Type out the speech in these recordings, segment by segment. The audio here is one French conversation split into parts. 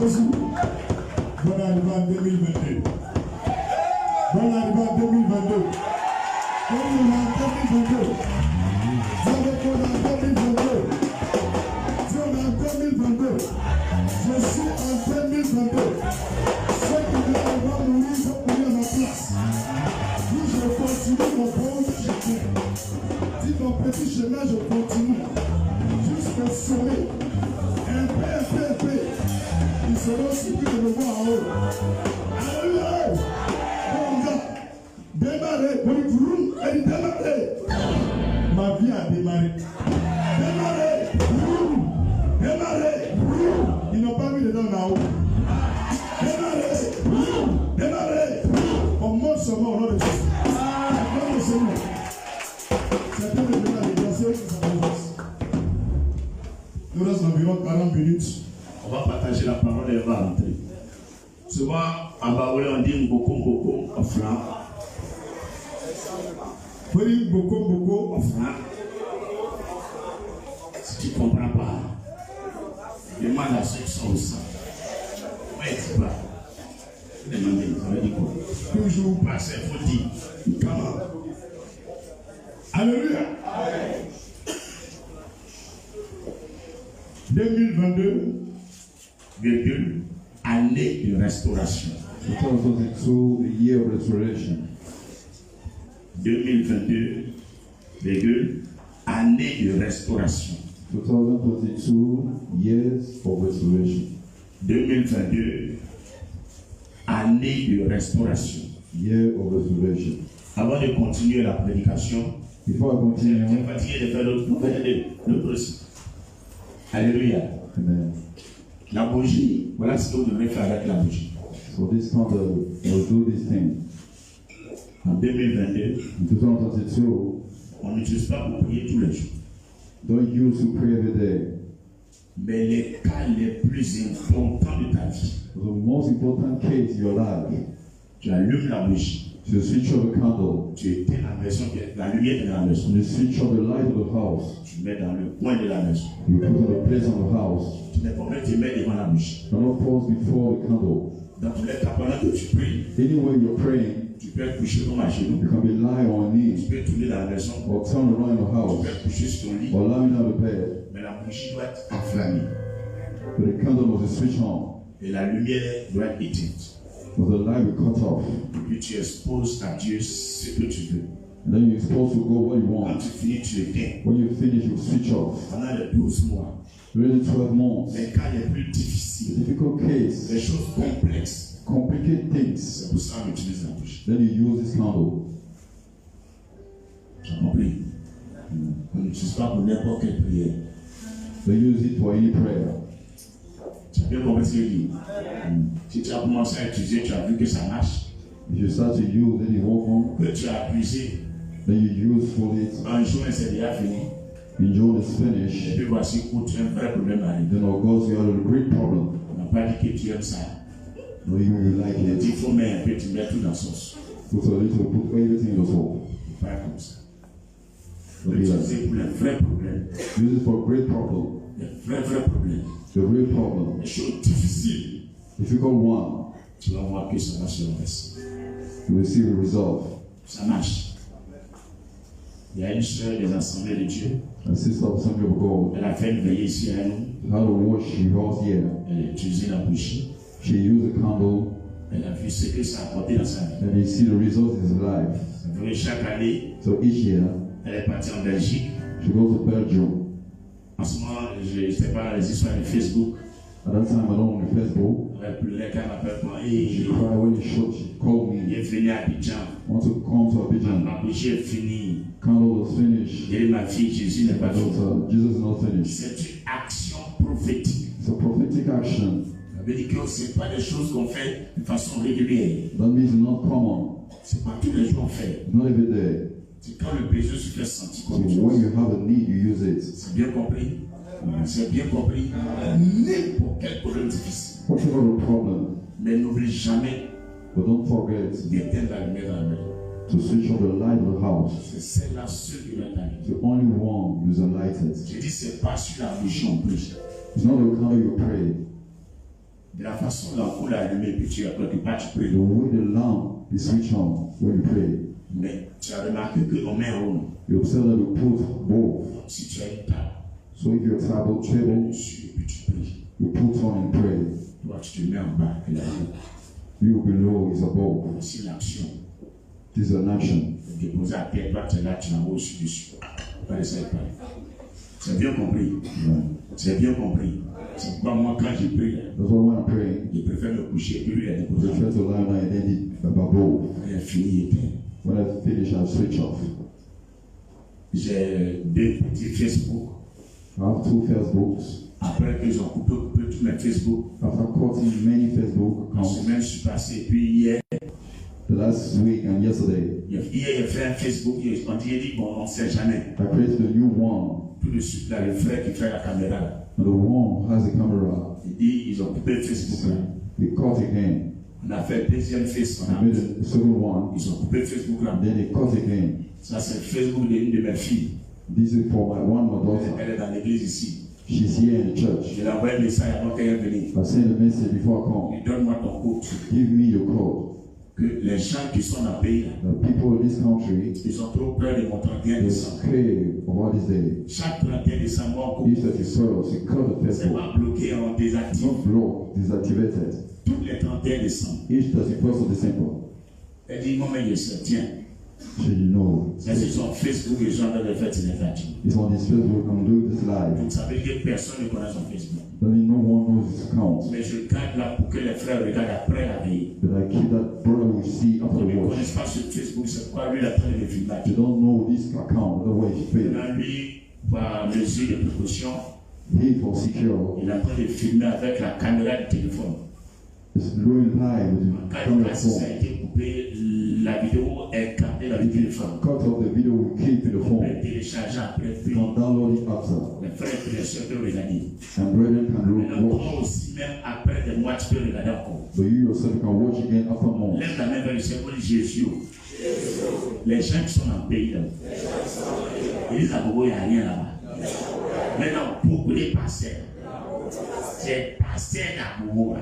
Jésus. Bonne arrivée en 2022. Bonne arrivée en 2022. Bonne arrivée en 2022. Dieu avec moi en 2022. Dieu en 2022. Je suis en 2022. Ceux qui vont mourir, ils vont mourir à ma place. Si je continue mon bon chemin, si mon petit chemin, je continue jusqu'au sommet. Un peu. Ils seront surpris de me voir en haut. Alléluia! Bon gars, démarrez, elle dit démarrez. Ma vie a démarré. Démarrez. Ils n'ont pas vu les dents en haut. Démarrez. On monte seulement au nom de Jésus. Au nom de Seigneur. Certains de nous ont déplacé qui s'appellent. Nous restons environ 40 minutes. On va partager la parole et on va rentrer. Souvent, en Baoulé, on dit beaucoup en franc. Vous dites beaucoup en franc. Si tu ne comprends pas, demande à ceux qui sont au sang. Moi, je ne dis pas. Demandez, ça veut dire quoi? Toujours passer, il faut dire. Comment? Alléluia. 2022, année de restauration. 2022, the year of restoration. 2022, année de restauration. 2022, years of restoration. 2022, année de restauration. Year of restoration. Avant de continuer la prédication, before I continue, je suis fatigué de faire l'autre aussi. Alléluia. Amen. La bougie, voilà ce que vous devrez faire avec la bougie. So this candle will do this thing. En 2022, in 2022, on n'utilise pas pour prier tous les jours. Don't use to pray every day. Mais les cas les plus importants de ta vie, the most important case in your life, tu allumes la bougie. You switch off the candle. Tu éteins la maison, la lumière de la maison. You switch off the light of the house. Tu mets dans le coin de la maison. You put on the place of the house. Tu n'es pas obligé de te mettre devant la bougie. Do not pause before the candle. Dans tous les cas, pendant que tu pries, anyway you're praying, tu peux être couché comme à genoux. You can be lying on knees. Tu peux tourner dans la maison. Or turn around in the house. Tu peux être couché sur ton lit. Or lying on the bed. Mais la bougie doit être enflammée. But the candle must be switched on. Et la lumière doit être éteinte. But the light will cut off. Et puis tu exposes à Dieu ce que tu veux. And then you're supposed to go what you want. Quand tu finis, tu éteins. When you finish, you switch off. Pendant les 12 mois. Really 12 months. Les cas les plus difficiles. The difficult case. Les choses complexes. Complicated things. C'est pour ça qu'on utilise la bougie. Then you use this candle. Tu as compris? On n'utilise pas pour n'importe quelle prière. They use it for any prayer. Tu as bien compris ce que je dis? Si tu as commencé à utiliser, tu as vu que ça marche. If you start to use, then you walk on. Que tu as abusé. Then you use for it. Un jour, c'est déjà fini. When John is finished. Et puis voici où tu as un vrai problème arrive. Then of course you have a great problem. On n'a pas dit que tu aimes ça. No, you like it. Il faut mettre un peu, tu mets tout dans sauce. Put a little, put everything in the soul. Pas comme ça. Utiliser pour les vrais problèmes. Use it for great problem. Les vrais problèmes. The real problem. Les choses difficiles. Difficult one. Tu vas voir que ça va se renverser. You will see the result. Ça marche. Il y a une sœur des assemblées de Dieu. A sister of Assembly of God. Elle a fait une veillée ici à nous. How to wash she was here. Elle a utilisé la bougie. She used the candle. Elle a vu ce que ça a apporté dans sa vie. And you see the result in his life. C'est vrai, chaque année, So each year, elle est partie en Belgique. she goes to Belgium. En ce moment, je ne sais pas les histoires de Facebook. At that time, I don't on Facebook. Elle pleurait quand elle m'appelle pour She cried when she called il me. est venu à Abidjan. Want to come to Abidjan. Ma bougie est finie. Candle was finished. Et ma fille, Jésus n'est pas fini. Jesus is not finished. C'est une action prophétique. It's a prophetic action. Ça veut dire que ce n'est pas des choses qu'on fait de façon régulière. That means it's not common. C'est pas tous les jours qu'on fait. Not every day. C'est quand le besoin se fait sentir So comme when chose. you have a need, you use it. C'est bien compris. C'est bien compris. N'importe quel problème difficile. Whatever the problem, Mais n'oublie jamais but don't forget d'éteindre la lumière dans la maison. to switch off the light of the house. C'est celle-là seule qui va être allumée. The only one you light it. J'ai dit, c'est pas sur la bougie en plus. It's not the candle you pray. De la façon dont on l'a allumé, puis tu n'applaudis pas, tu pries. The way the lamp is switched on when you pray. Mais tu as remarqué qu'on met en haut. You observe that you put both. Si tu as une table, So if your table, tu mets table, dessus et puis tu pries. you put on and pray. Toi, tu te mets en bas et là-haut. You below is above. Voici l'action. This is an action. Déposer à terre, toi, tu es là, tu l'envoies dessus. Pas de ça, pas. C'est bien compris. C'est bien compris. C'est pourquoi moi, quand je prie, That's why when I pray, je préfère me coucher et lui, il a I déposé. try to lie down and then it above. Il a fini, il était. When I finish, I switch off. J'ai 2 petits Facebook. I have 2 Facebooks. Après qu'ils ont coupé tous mes Facebook, After cutting many Facebook en accounts, semaine, je suis passé. Et puis hier, the last week and yesterday, il a fait un Facebook. On dit, bon, on ne sait jamais. I created a new one. Tout de suite, là, le frère qui fait la caméra, And the one has a camera. il dit, ils ont coupé Facebook. Là. They cut again. On a fait le deuxième Facebook. I made a second one. Ils ont coupé Facebook là. And then they cut again. Ça, c'est le Facebook d'une de mes filles. This is for my daughter. Elle est dans l'église ici. She's here in the church. Je lui envoie un message avant qu'elle vienne. I sent a message before I Il donne-moi ton code. come. Give me your code. Que les gens qui sont dans le pays, là, The people in this country ils ont trop peur de mon 31 is décembre. scared of what is there. Chaque 31 décembre, on coupe. Each 31st, you cut the C'est Facebook. pas bloqué, on It's désactive. not blocked, deactivated. Tous les 31 décembre. Each 31st of December. Elle dit, moi, mais je sais, tiens. So you know. C'est sur Facebook, les gens doivent faire ces actions. It's on this Facebook, I'm doing this Vous live. savez que personne ne connaît son Facebook. But no one knows his account. Mais je garde là pour que les frères regardent après la veille. But I keep that brother will see after Ils the ne watch. connaissent pas sur Facebook, c'est quoi lui, il a train de filmer. They don't know this account, the way he failed. Maintenant, lui, par mesure de précaution, He for secure il est en train de filmer avec la caméra du téléphone. is going live with the Quand camera ça a phone. été coupé, la vidéo est captée dans le If you téléphone. cut off the video, we keep in the On peut phone. télécharger après, You puis can download it after. les frères et les sœurs peuvent regarder. And brethren can Maintenant, watch. toi aussi, même après des mois, tu peux regarder encore. But you yourself can watch again after months. Lève la main vers le ciel pour dire Jésus. Les gens qui sont dans le pays, là, ils disent à Bobo, il n'y a rien là-bas. Maintenant, beaucoup de pasteurs, c'est pasteur d'Abobo.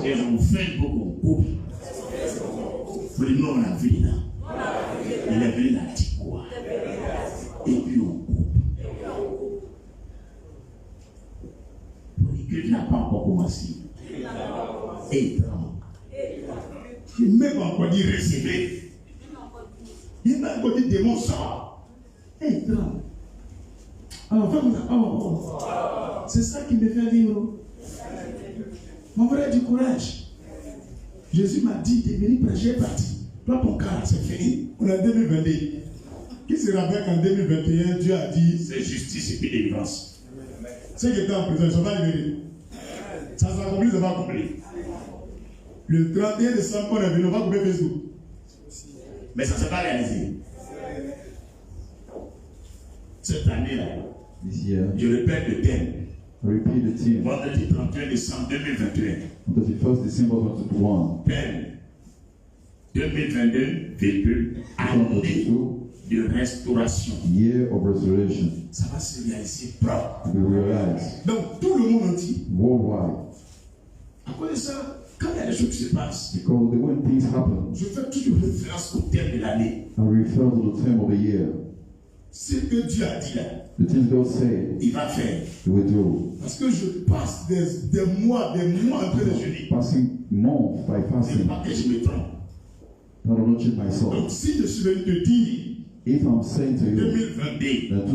C'est un Facebook, on coupe. Pour dire, nous, on a vu là. Il est venu à Tikoua. Et puis, on coupe. Pour dire que tu n'as pas encore commencé. Et il ne m'a pas encore dit recevez. Il m'a encore dit démon sort. Et c'est ça qui me fait vivre. Mon frère, du courage. Jésus m'a dit de venir prêcher parti. Toi, ton cas, c'est fini. On est en 2022. Qui se rappelle qu'en 2021, Dieu a dit C'est justice et puis délivrance. ceux qui étaient en prison, ils ne sont pas libérés. Ça s'est accompli, ça va accomplir. Le 31 décembre, on est venu, on va couper Facebook. Mais ça ne s'est pas réalisé. Cette année-là, This year, je répète le thème. I repeat the theme. Vendredi 31 décembre 2021. On 31st December 2021. Thème 2022, année 2022, de restauration. year of restoration. Ça va se réaliser propre. We realize Donc, tout le monde entier. worldwide, À cause de ça, quand il y a des choses qui se passent, because when things happen, je fais toujours référence au thème de l'année. I refer to the theme of the year. Ce que Dieu a dit là, The things God said, il va faire. He will do. Parce que je passe des mois en train de jeûner. Passing month by Ce n'est fasting, pas que je me trompe. that will not cheat myself. Donc, si je suis venu te dire, If I'm saying to you 2022, that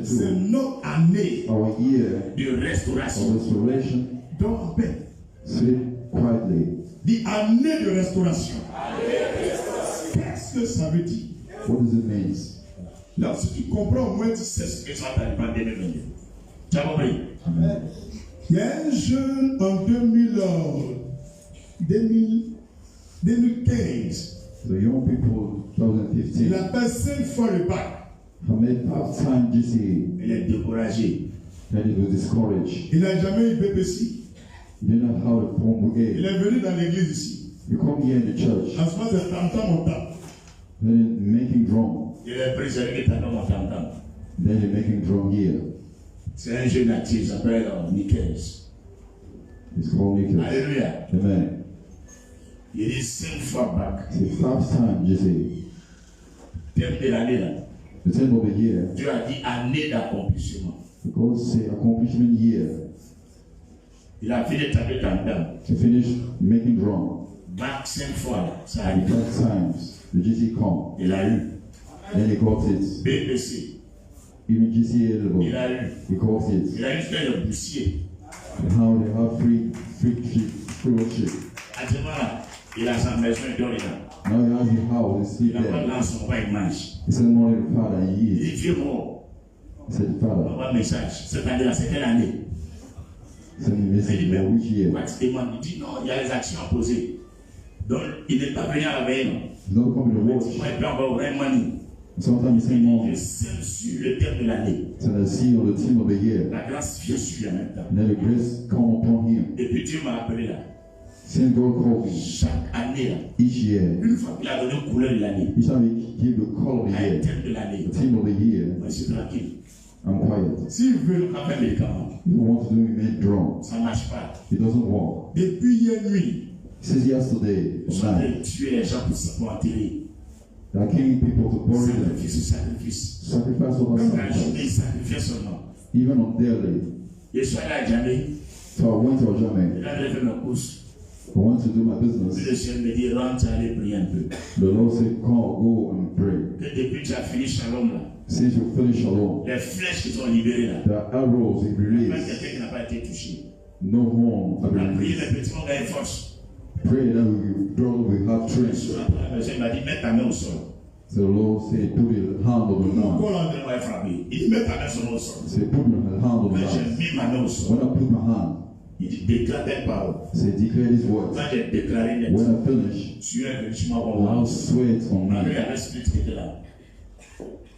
c'est 2022, notre année our year de of restauration. restoration, dors en paix. sleep quietly. Dit année de restauration. Qu'est-ce que ça veut dire? What does it mean? Là, si tu comprends au moins, tu sais ce que Et ça t'arrive en 2022. Tu as compris? Amen. il y a un jeune en 2015. The young people, Il 2015, a fait 5 fois le bac. have made half-time GCE, Il est découragé. and it was discouraged. Il n'a jamais eu BPC. You did not have a form Il again. est venu dans l'église ici. You come here in the church, En ce moment, c'est tam-tam on tape. then making drum, Il est prisonnier de mon tam-tam. then you're making drum here. C'est un jeune natif, il s'appelle Nicaise. It's Chronicles. Alléluia. Amen. Il dit 5 fois back. It's the 5th time, you see. Thème de l'année là. The time of the year. Dieu a dit année d'accomplissement. Because it's accomplishment year. Il a fini de taper dans dedans. To finish making drum. Back 5 fois, ça a The eu. 5 times, the GC come. Il a eu. Then he got it. BBC. Even GC eligible. Il a eu. He got it. Il a eu fait le boussier. And how they have free worship. Actuellement là, il a sa maison et dort là. Now he has the house, he Il sleep n'a pas there. lancé son pas image. He said, more than the father he Il is. dit vieux mort. He said, On Father, va un message. Cette année là, c'est quelle année? send me a Il message dit, for mais which year? il dit non, il y a les actions à poser. Donc, il n'est pas venu à la veille, non. He's not coming to watch. Moi, il peut avoir vraiment dit. Sometimes he say more. Je sème sur le terme de l'année. So I see on the team of the year. La grâce vient sur lui en même temps. And then the grace come upon him. Et puis Dieu m'a appelé là. Since God called me Chaque année là, each year, une fois qu'il a donné une couleur de l'année, each time he give the call of the un year, thème de l'année, the team of the year, moi je suis tranquille. I'm quiet. S'il veut faire un médicament, If you want to do make drum, ça ne marche pas. it doesn't work. Depuis hier nuit, He says yesterday, ils sont en train night, de tuer les gens pour enterrer. they are killing people to bury them. Sacrifice, sacrifice. Sacrifice over Même la sacrifice. journée, sacrifier seulement. Even on daily. Je suis allé à Djamé, So I went to Ojame. là je fait mes courses. I went to do my Puis business. le Seigneur me dit, rentre, allez prier un peu. The Lord said, come, go and pray. Que depuis que tu as fini Shalom là, Since you finish alone, les flèches qui sont libérées là, the arrows he même released, quelqu'un qui n'a pas été touché. no harm have On a been prié, released. les petits vont gagner force. Pray that we draw, we have strength. Le Seigneur m'a dit, mets ta main au sol. So the Lord said, put your hand on the Mon ground. corps l'entraînement est frappé. Il dit, mets ta main sur au sol. He said, put your hand on Quand the j'ai ground. mis ma main au sol, When I put my hand, il dit, déclare telle parole. he said, declare these words. Quand j'ai déclaré net, When I finish, tu es venu sur ma I'll voix. sweat on Ma main me. avait split qui était là.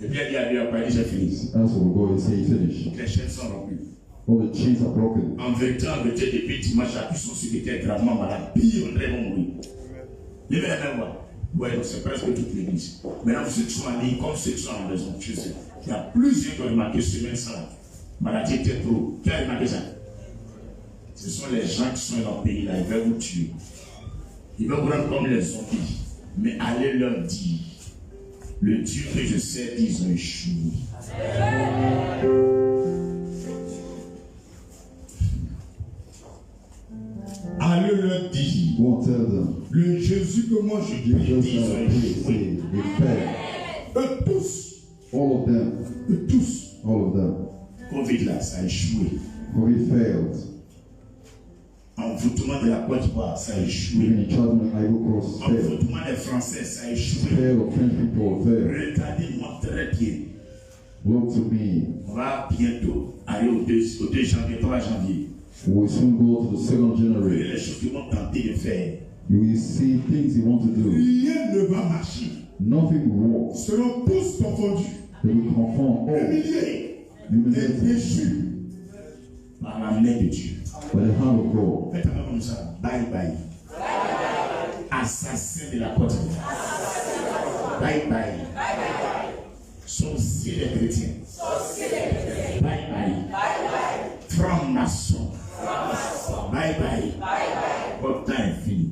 Et puis elle dit à Dieu, après, il dit, j'ai fini. That's what God will say, he finished. Les chaînes sont rompues. All the chains are broken. En vérité, depuis dimanche, à tous ceux qui étaient gravement malades, pire, on vont mourir. Levez la main, voir. Oui, c'est presque toute l'église. Maintenant, ceux qui sont en ligne, comme ceux qui sont en maison, je sais. Il y a plusieurs qui ont remarqué semaine ça. Maladie était trop. Qui a remarqué ça? Ce sont les gens qui sont dans le pays là, ils veulent vous tuer. Ils veulent vous rendre comme les zombies. Mais allez leur dire, le Dieu que je sais, ils ont échoué. Allez leur dire, Go and tell them, le Jésus que moi je prie, Jesus ils ont said, échoué. they fell. Eux tous, All of them, eux tous. all of them. Covid là, ça a échoué. COVID failed. Envoûtement de la Côte d'Ivoire, ça a échoué. Even in Chadman and Ivory Cross failed. Envoûtement des Français, ça a échoué. Failed of French people failed. Regardez-moi très bien. Look to me. On va bientôt aller au 2 janvier, 3 janvier. We will soon go to the 2nd Vous verrez January. les choses qu'ils vont tenter de faire. You will see things you want to do. Rien ne va marcher. Nothing will work. Seront tous confondus. They will conform all. Humiliés et Humiliated déchus par la main de Dieu. by the hand of God. Faites un peu comme ça. Bye bye. Assassin de la Côte d'Ivoire. Bye bye. Sorcier des chrétiens. Bye bye. Franc-maçon. Bye bye. Votre temps est fini.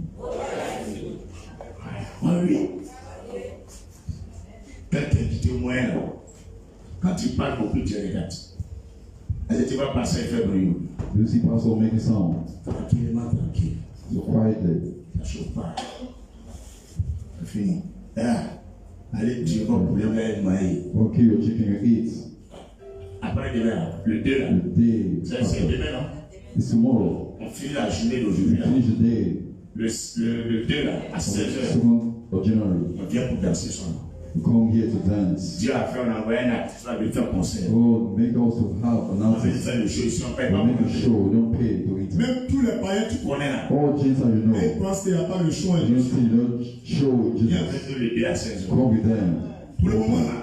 Oui. Quelqu'un qui témoigne là. Quand tu parles beaucoup, tu regardes. Est-ce que tu vas passer à faire bruit? You see Pastor making sound. Tranquillement, tranquille. So quietly. Ça chauffe pas. C'est fini. Ah. Allez, tu vas pour le maïs. Okay, your chicken you eat. Après demain, le 2 là. The day. C'est demain, non? It's tomorrow. On finit la journée d'aujourd'hui là. Finish the day. Le 2 là, à 16h, 2nd of January. on vient pour danser son nom. We come here to dance. Dieu a fait, on a envoyé un artiste là de faire concert. God make us to have an On veut artist. faire le show ici, on paye We pas make pour a le show. show. We don't pay to it. Même tous les païens, tu connais là. All Gentiles you Ils know. pensent qu'il n'y a pas le show. You don't see, you don't show Il y a Jesus. fait le 2 à 16h. Come with them. Pour le moment là,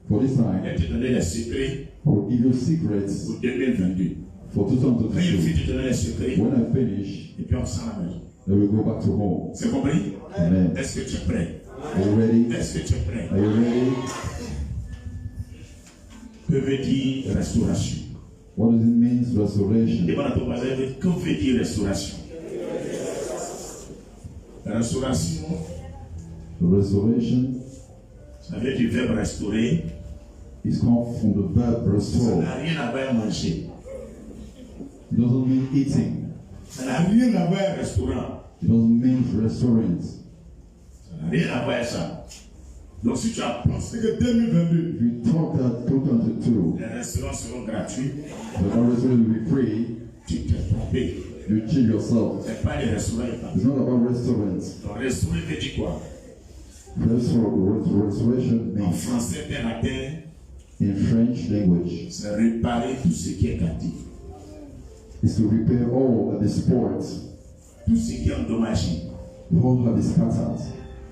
For this il time, a te donné les secrets I will give you secrets pour 2022. for Quand il 2022. finit de donner les secrets, When I finish, et puis on s'en la maison. then we go back to home. C'est compris? Amen. Est-ce que tu es prêt? Are you ready? Est-ce que tu es prêt? Are you ready? Que veut dire restauration? What does it mean, restoration? Demande à ton voisin, que veut dire restauration? La restauration, The restoration ça vient du verbe restaurer. is come from the verb Ça restore. n'a rien à voir avec manger. It doesn't mean eating. Ça n'a rien à voir avec restaurant. It doesn't mean restaurant. Ça n'a rien à voir avec ça. Donc si tu as pensé que 2022, If you thought that 2022, les restaurants seront gratuits, the restaurant will be free, tu t'es trompé. you cheat yourself. Ce n'est pas les restaurants. It's not about restaurants. Donc restaurer veut dire quoi? Restoration En means, français, terre à terre, in French language, c'est réparer tout ce qui est gâté. is to repair all that is spoiled, Tout ce qui est endommagé. all that is scattered,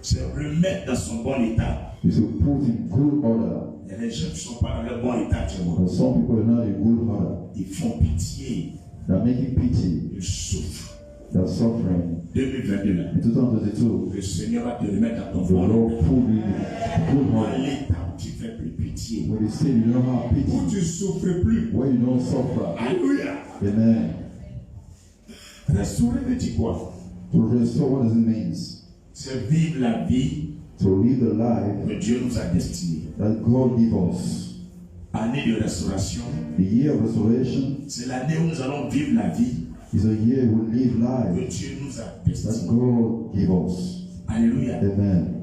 C'est remettre dans son bon état. is to put in good order. Il y a des gens qui ne sont pas dans le bon état actuellement. And some people are not in good order. Ils font pitié. They're making pity, Ils souffrent. they're suffering. 2022 là. In 2022, Le Seigneur va te remettre à ton the bon Lord état. put you in good Dans order. l'état où tu fais plus pitié. When you say you don't have Où pity, tu ne souffres plus. when you don't suffer. Alléluia. Amen. Restaurer veut dire quoi? To restore, what does it mean? C'est vivre la vie To live the life que Dieu nous a destinée. that God gave us. Année de restauration, The year of restoration c'est l'année où nous allons vivre la vie is a year we live que life Dieu nous a that destinée. God gave us. Alléluia. Amen.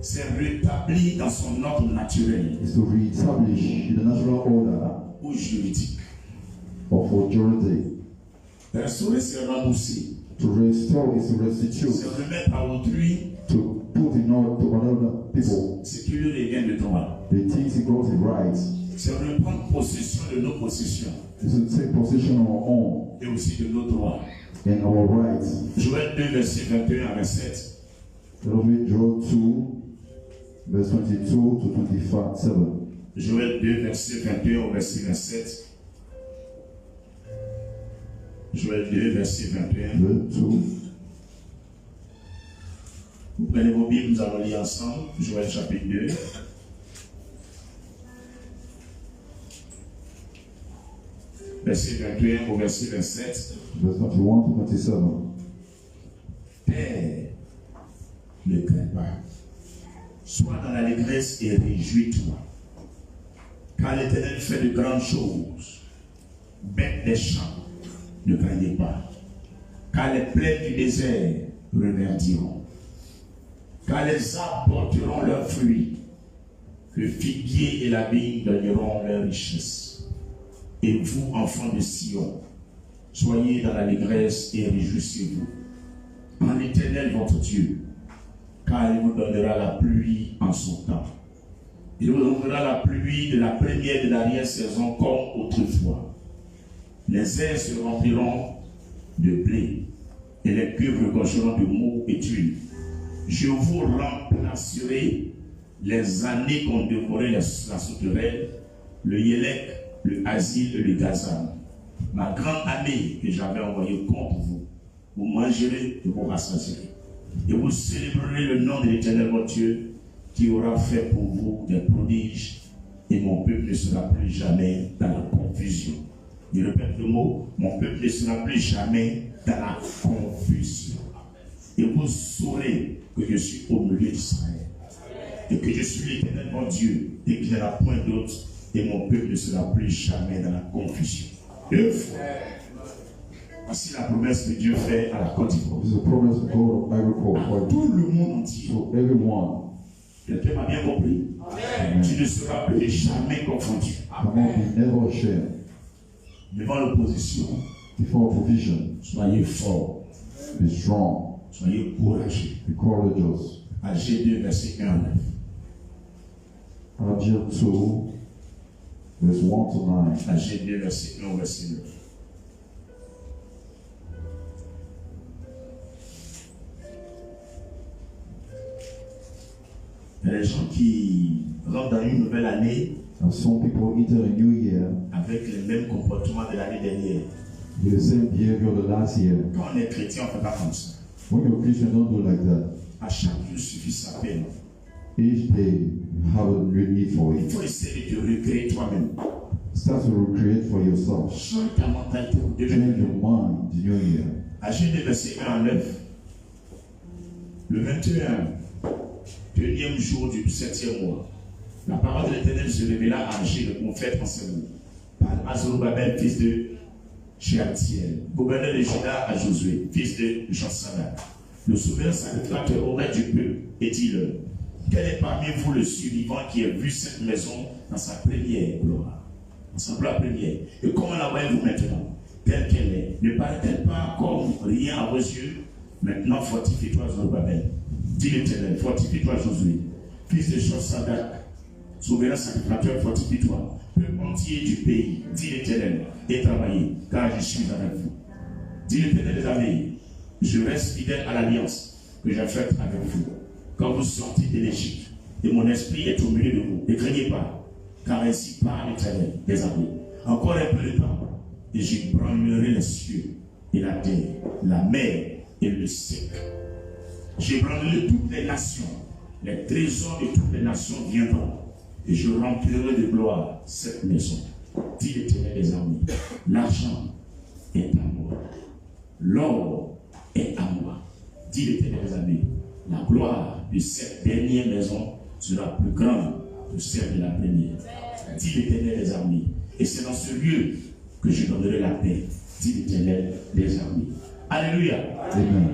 C'est rétabli dans son ordre naturel Is to reestablish in the natural order ou juridique. of authority. Restaurer, c'est rembourser. To restore is to restitute. C'est remettre à autrui To put in order to other people ce qui lui revient de toi. the things he got it right. C'est reprendre possession de nos possessions Is to take possession of our own et aussi de nos droits. and our rights. Joël 2, verset 21 à 27. Let us read Joel 2, verse 22 to 27. Joël 2, verset 21 au verset 27. Joël 2, verset 21. Joel 2. Vous prenez vos Bibles, nous allons lire ensemble. Joël chapitre 2. Verset 21 au verset 27. Verse 21 to 27. Père, ne crains pas. Sois dans l'allégresse et réjouis-toi. Car l'Éternel fait de grandes choses. Bêtes des champs, ne craignez pas. Car les plaines du désert reverdiront. Car les arbres porteront leurs fruits. Le figuier et la vigne donneront leur richesse. Et vous, enfants de Sion, soyez dans l'allégresse et réjouissez-vous en l'Éternel votre Dieu, car il vous donnera la pluie en son temps. Il vous donnera la pluie de la première et de l'arrière-saison comme autrefois. Les airs se rempliront de blé et les cuves regorgeront de moût et d'huile. Je vous remplacerai les années qu'on dévorait la sauterelle, le yélec, le asile et le gazan. Ma grande année que j'avais envoyée contre vous. Vous mangerez et vous rassasierez. Et vous célébrerez le nom de l'Éternel votre Dieu qui aura fait pour vous des prodiges. Et mon peuple ne sera plus jamais dans la confusion. Je répète le mot, mon peuple ne sera plus jamais dans la confusion. Et vous saurez que je suis au milieu d'Israël. Et que je suis l'Éternel mon Dieu. Et qu'il n'y en a point d'autre. Et mon peuple ne sera plus jamais dans la confusion. Deux fois. Voici la promesse que Dieu fait à la Côte d'Ivoire. This is a promise of God of Ivory Coast À for tout le monde entier. to everyone. Quelqu'un m'a bien compris. Tu ne seras plus jamais confondu. Come on, be never ashamed. Devant l'opposition, Before provision, soyez forts, be strong, soyez courageux. be courageous. Agé 2, verset 1 à 9. Haggai 2, verse 1 to 9. Agé 2, verset 1 au verset 9. Il y a des gens qui rentrent dans une nouvelle année And some people enter a new year avec les mêmes comportements de l'année dernière. with the same behavior the last year. Quand on est chrétien, on ne fait pas comme ça. When you're Christian, don't do like that. À chaque jour suffit sa peine. Each day, you have a new need for Il it. faut essayer de te recréer toi-même. Start to recreate for yourself. Change ta mentalité pour Change 2022. your mind the new year. Agir des versets 1 à 9. Le 21, deuxième jour du 7e mois, la parole de l'Éternel se révéla à Agir, le prophète enseigné. Parle à Zorobabel, fils de Shealtiel, gouverneur de Juda, à Josué, fils de Josadak, le souverain sacrificateur auprès du peuple, et dit-leur, quel est parmi vous le survivant qui a vu cette maison dans sa première gloire, dans sa gloire première? Et comment la voyez-vous maintenant, telle qu'elle est? Ne paraît-elle pas comme rien à vos yeux? Maintenant, fortifie-toi, Zorobabel, dit l'Éternel, fortifie-toi, Josué, fils de Josadak, souverain sacrificateur, fortifie-toi, peuple entier du pays, dit l'Éternel, et travaillez, car je suis avec vous. Dit l'Éternel des armées, je reste fidèle à l'alliance que j'ai faite avec vous. Quand vous sortez de l'Égypte, et mon esprit est au milieu de vous, ne craignez pas, car ainsi parle l'Éternel des armées. Encore un peu de temps, et j'ébranlerai les cieux et la terre, la mer et le sec. J'ébranlerai toutes les nations, les trésors de toutes les nations viendront, et je remplirai de gloire cette maison. Dit l'Éternel des armées, l'argent est à moi, l'or est à moi. Dit l'Éternel des armées, la gloire de cette dernière maison sera plus grande que celle de la première. Dit l'Éternel des armées, et c'est dans ce lieu que je donnerai la paix. Dit l'Éternel des armées. Alléluia. Amen.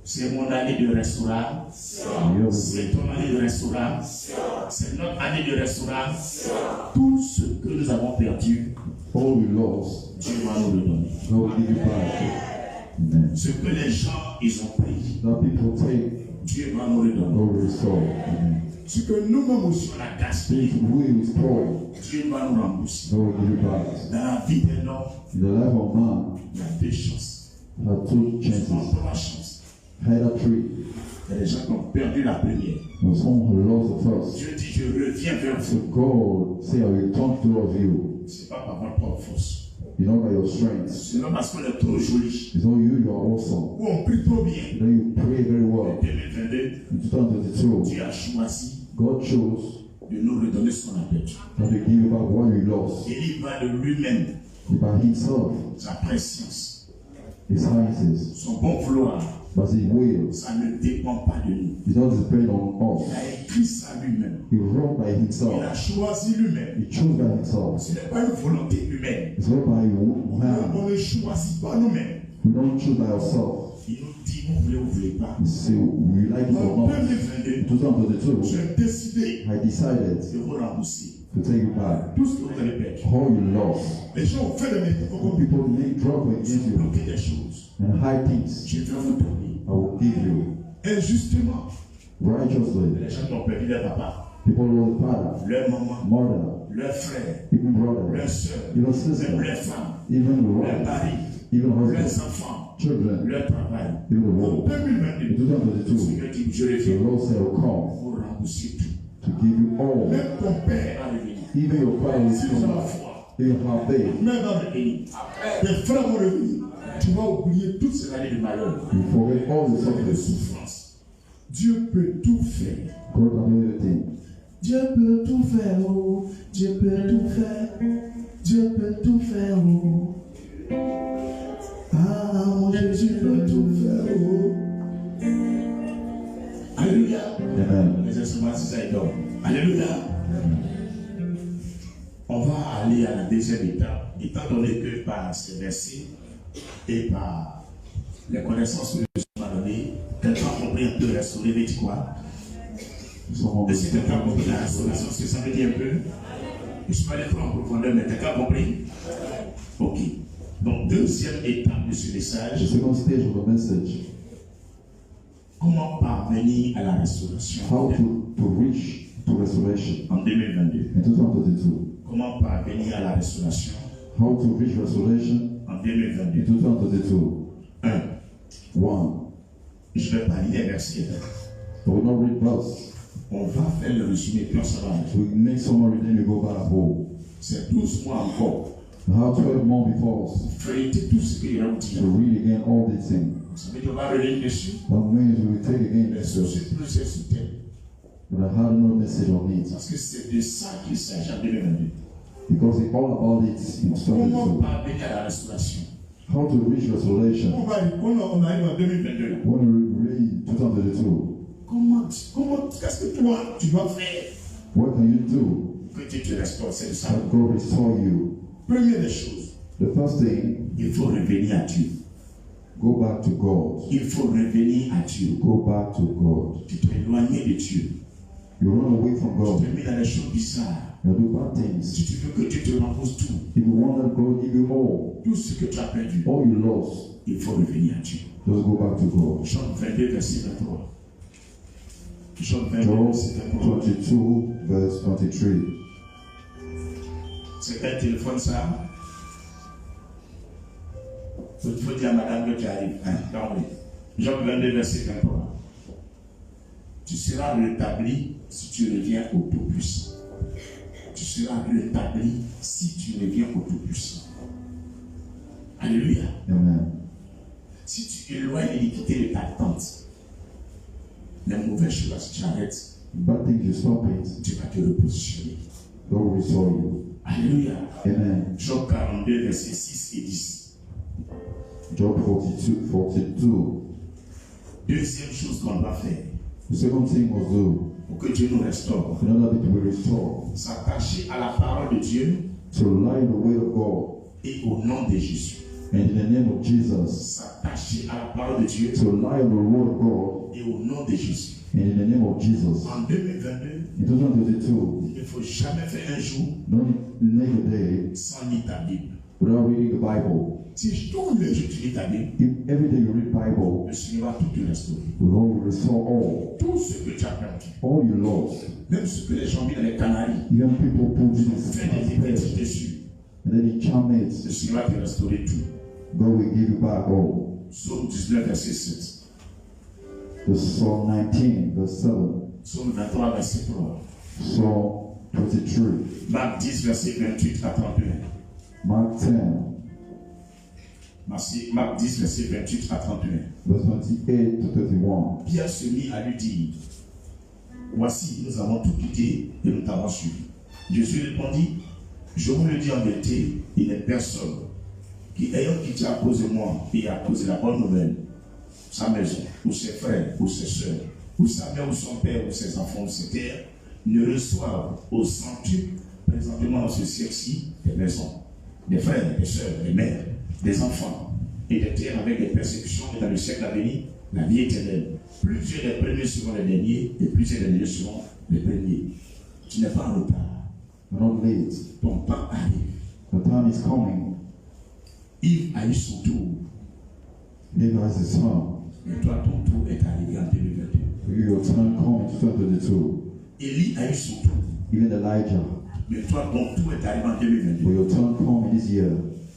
C'est mon année de restauration. C'est ton année de restauration. C'est notre année de restauration. Tout ce que nous avons perdu, All we lost, Dieu va nous le donner. God will give you back. Amen. Ce que les gens ils ont pris, That people take, Dieu va nous le donner. God will restore. Amen. Ce que nous-mêmes aussi, On a gaspillé, Things we destroy, Dieu va nous rembourser. God will give you back. Dans la vie d'un homme, In the life of man, il y a deux chances. had two Souvent chances. trois chances. Either three. Il y a des gens qui ont perdu la première. Or someone who lost the first. Dieu dit, je reviens vers So vous. God say, I will turn towards you. Ce n'est pas par votre propre force. It's not by your strength. Ce n'est pas parce qu'on est trop joli. It's not you, you are awesome. Ou on prie trop bien. Then you pray very En well. 2022, In 2022, Dieu a choisi God chose de nous redonner ce qu'on a perdu. that to give you back what you lost. Et il va de lui-même, By himself, sa préscience, his sciences, son bon vouloir, but his will. ça ne dépend pas de nous. It doesn't depend on Il us. a écrit ça lui-même. He wrote by Il a himself. choisi lui-même. He chose by himself. Ce n'est pas une volonté humaine. It's not by man. On ne choisit pas nous-mêmes. We don't choose by ourselves. Il nous dit, vous voulez ou vous voulez pas. We say we like it or En not. 2022, In 2022, j'ai décidé I decided de vous rembourser to take you back. tout ce que vous avez perdu. All you lost. les gens ont fait des méthodes When comme people make drug against you Bloquer des choses. and hide things, Je vais vous donner. I will give you injustement. righteously. Les gens qui ont perdu leur papa, People lost father, leur maman, mother, leur frère, even leur brother, soeur, even sister, même leurs femmes, even leur wife, mari, even leurs husband, enfants, children, leur travail. even the En world. 2022, In 2022, Seigneur dit, je the reviens Lord said, will come pour rembourser tout. to give you all. Même ton père, Va revenir. Even your father will Si nous avons la come. foi, Even have faith. même avec et tes frères vont revenir. Tu vas oublier toutes ces ces années de malheur, You forget all the ces années de suffering. souffrance, Dieu peut tout faire. God can do everything. Dieu peut tout faire, oh. Dieu peut tout faire. Dieu peut tout faire, oh. Ah, mon Jésus peut tout faire, oh. Alléluia. Amen. Les instruments, c'est ça, ils dorment. Alléluia. On va aller à la deuxième étape, étant donné que par ces versets et par les connaissances que Dieu m'a données, quelqu'un a compris un peu restaurer, mais dit quoi? Someone Et si quelqu'un a compris la restauration, ce que ça veut dire un peu? Je ne suis pas allé trop en profondeur, mais quelqu'un a compris? Ok. Donc, deuxième étape de ce The message, second stage of the message, comment parvenir à la restauration how to reach to restoration en 2022? in 2022. Comment parvenir à la restauration How to reach restoration en in 2022? 2022. 1. 1. Je vais pas lire les versets. I will not read verse. On va faire le résumé, puis on s'en va. We make summary, then we go back home. C'est 12 mois encore. We have 12 more before us Feuilleter tout ce qu'il a dit. to read again all these things. Ça veut dire qu'on va revenir dessus. That means we will take again Les the sociétés plus c'est sur terre. But I had no message on it Parce que c'est de ça qu'il s'agit en 2022. because it's all about it in Comment 2022. parvenir à la restauration? How to reach restoration On arrive en 2022. when we read 2022. Qu'est-ce que toi, tu dois faire What can you do que Dieu te restaure? C'est ça. that God restore you? Première des choses, The first thing, il faut revenir à Dieu. go back to God. Il faut revenir à Dieu. Go back to God. Tu t'éloignes de Dieu. You run away from Tu God. te mets dans les choses bizarres. You do bad things. Si tu veux que Dieu te rembourse tout, If you want that God give you all ce que tu as perdu, you lost, il faut revenir à Dieu. just go back to God. Job 22, verset 23. Job 22, Job verset 23. 22, verse 23. C'est quel téléphone ça? Il faut dire à madame que tu arrives. Job 22, verset 23. Tu seras rétabli si tu reviens au Tout-Puissant. Tu seras rétabli si tu reviens au Tout-Puissant. Alléluia. Amen. Si tu éloignes l'iniquité de ta tente, les mauvaises choses, si tu arrêtes, Bad things you stop it, tu vas te repositionner. God will restore you. Alléluia. Amen. Job 42, versets 6 et 10. Job 42. Deuxième chose qu'on doit faire The second thing was do, pour que Dieu nous restaure, in order that He will restore, s'attacher à la parole de Dieu to lie in the way of God, et au nom de Jésus. and in the name of Jesus, S'attacher à la parole de Dieu to lie in the word of God, et au nom de Jésus. and in the name of Jesus. En 2022, In 2022, il ne faut jamais faire un jour don't make a day sans lire ta Bible. without reading the Bible. Si tous les jours tu lis ta Bible, If every day you read Bible, le Seigneur va tout te restaurer. the Lord will restore all. Tout ce que tu as perdu, All you lost. même ce que les gens mis dans les Canaries, Even people put ils ont this fait des bêtises in dessus. and then He charm Le it. Seigneur va te restaurer tout. God will give you back all. Psaume 19, verset 7. The Psalm 19, verse 7. Psaume 23, verset 3. Psalm 23. Marc 10, verset 28 à 31. Mark 10, Marc 10, verset 28 à 31. verse 28 to 31. Pierre se mit à lui dire, voici, nous avons tout quitté et nous t'avons suivi. Jésus répondit, je vous le dis en vérité, il n'est personne qui, ayant quitté à cause de moi et à cause de la bonne nouvelle, sa maison, ou ses frères, ou ses soeurs, ou sa mère, ou son père, ou ses enfants, ou ses terres, ne reçoivent au centuple, présentement dans ce siècle-ci, des maisons, des frères, des soeurs, des mères, des enfants, et des terres avec des persécutions, et dans le siècle à venir, la vie éternelle. Plusieurs des premiers seront les derniers, et plusieurs des derniers seront les premiers. Tu n'es pas en retard. You're not late. Ton temps arrive. The time is coming. Yves a eu son tour, He has His time. mais toi, ton tour est arrivé en 2022. For you, your time coming to 2022. Élie a eu son tour, Even Elijah. mais toi, ton tour est arrivé en 2022. For your time coming this year.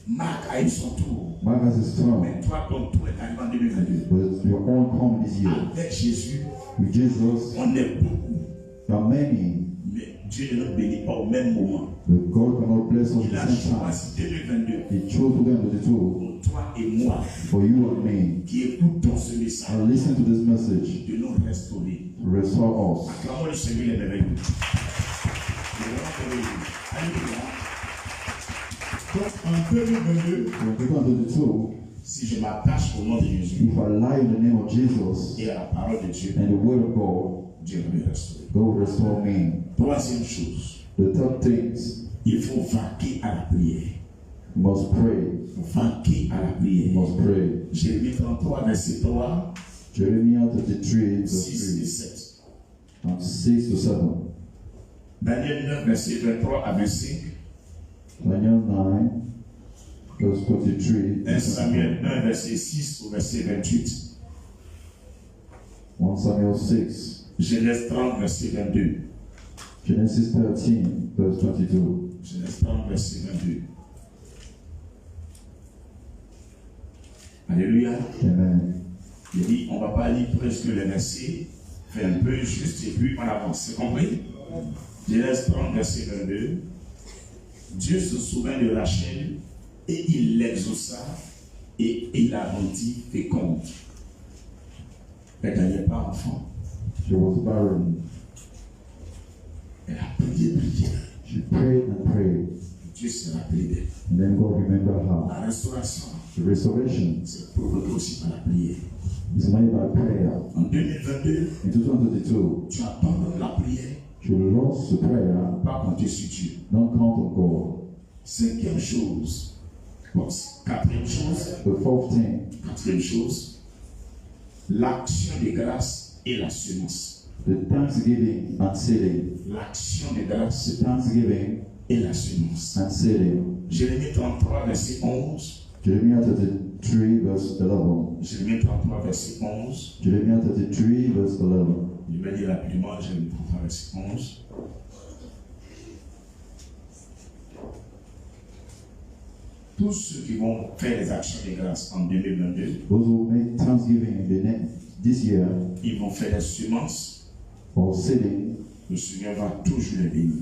Marc a eu son tour, Mark has his time. mais toi, ton tour est arrivé en 2022. But your own coming this year. Avec Jésus, With Jesus, on est beaucoup, there are many. mais Dieu ne nous bénit pas au même moment. But God cannot bless us at Il a the same time. choisi 2022 He chose 2022 pour toi et moi for you and me. qui écoutons ce message And listen to this message. de nous restaurer. To restore us. Acclamons le Seigneur les merveilleux. Le grand merveilleux. Alléluia. Donc en 2022, So in 2022, si je m'attache au nom de Jésus if I lie in the name of Jesus et à la parole de Dieu, and the word of God, Dieu va me restaurer. God will restore me. Troisième chose, The third things, il faut vaquer à la prière. you must pray. Vaquer à la You prière. must pray. Jérémie 33, verset 3, Jeremiah 33, verse 6 et 3 7. and 6 to 7. Daniel 9, verset 23 à 25. Daniel 9, verse 23. 1 Samuel 1, verset 6 au verset 28. 1 Samuel 6. Genèse 30, verset 22. Genesis 13, verse 22. Genèse 30, verset 22. Alléluia. Amen. Il dit, on ne va pas lire presque les versets, fait un peu juste et puis on avance. C'est compris? Genèse 30, verset 22. Dieu se souvint de Rachel et il l'exauça et il la rendit féconde. Elle n'avait pas enfant. She was barren. prayed and prayed. Dieu s'est rappelé d'elle. And then God remembered her. La restauration, The restoration c'est provoqué aussi par la prière. is made by prayer. En 2022, In 2022, tu abandonnes la prière, you lost the prayer, pas compter sur Dieu. don't count on God. Cinquième chose, bon, quatrième chose, The fourth thing, quatrième chose, l'action de grâce et la semence. the thanksgiving and seeding. L'action de grâce The thanksgiving et la semence. and seeding. Jérémie 33, verset 11. Jeremiah 33 verse 11. Jérémie 33, verset 11. Jeremiah 33 verse 11. Je vais lire rapidement, Jérémie 33, verset 11. Tous ceux qui vont faire les actions de grâce en 2022, Those who make thanksgiving in the this year ils vont faire des semences. or seeding, Le Seigneur va toujours les bénir.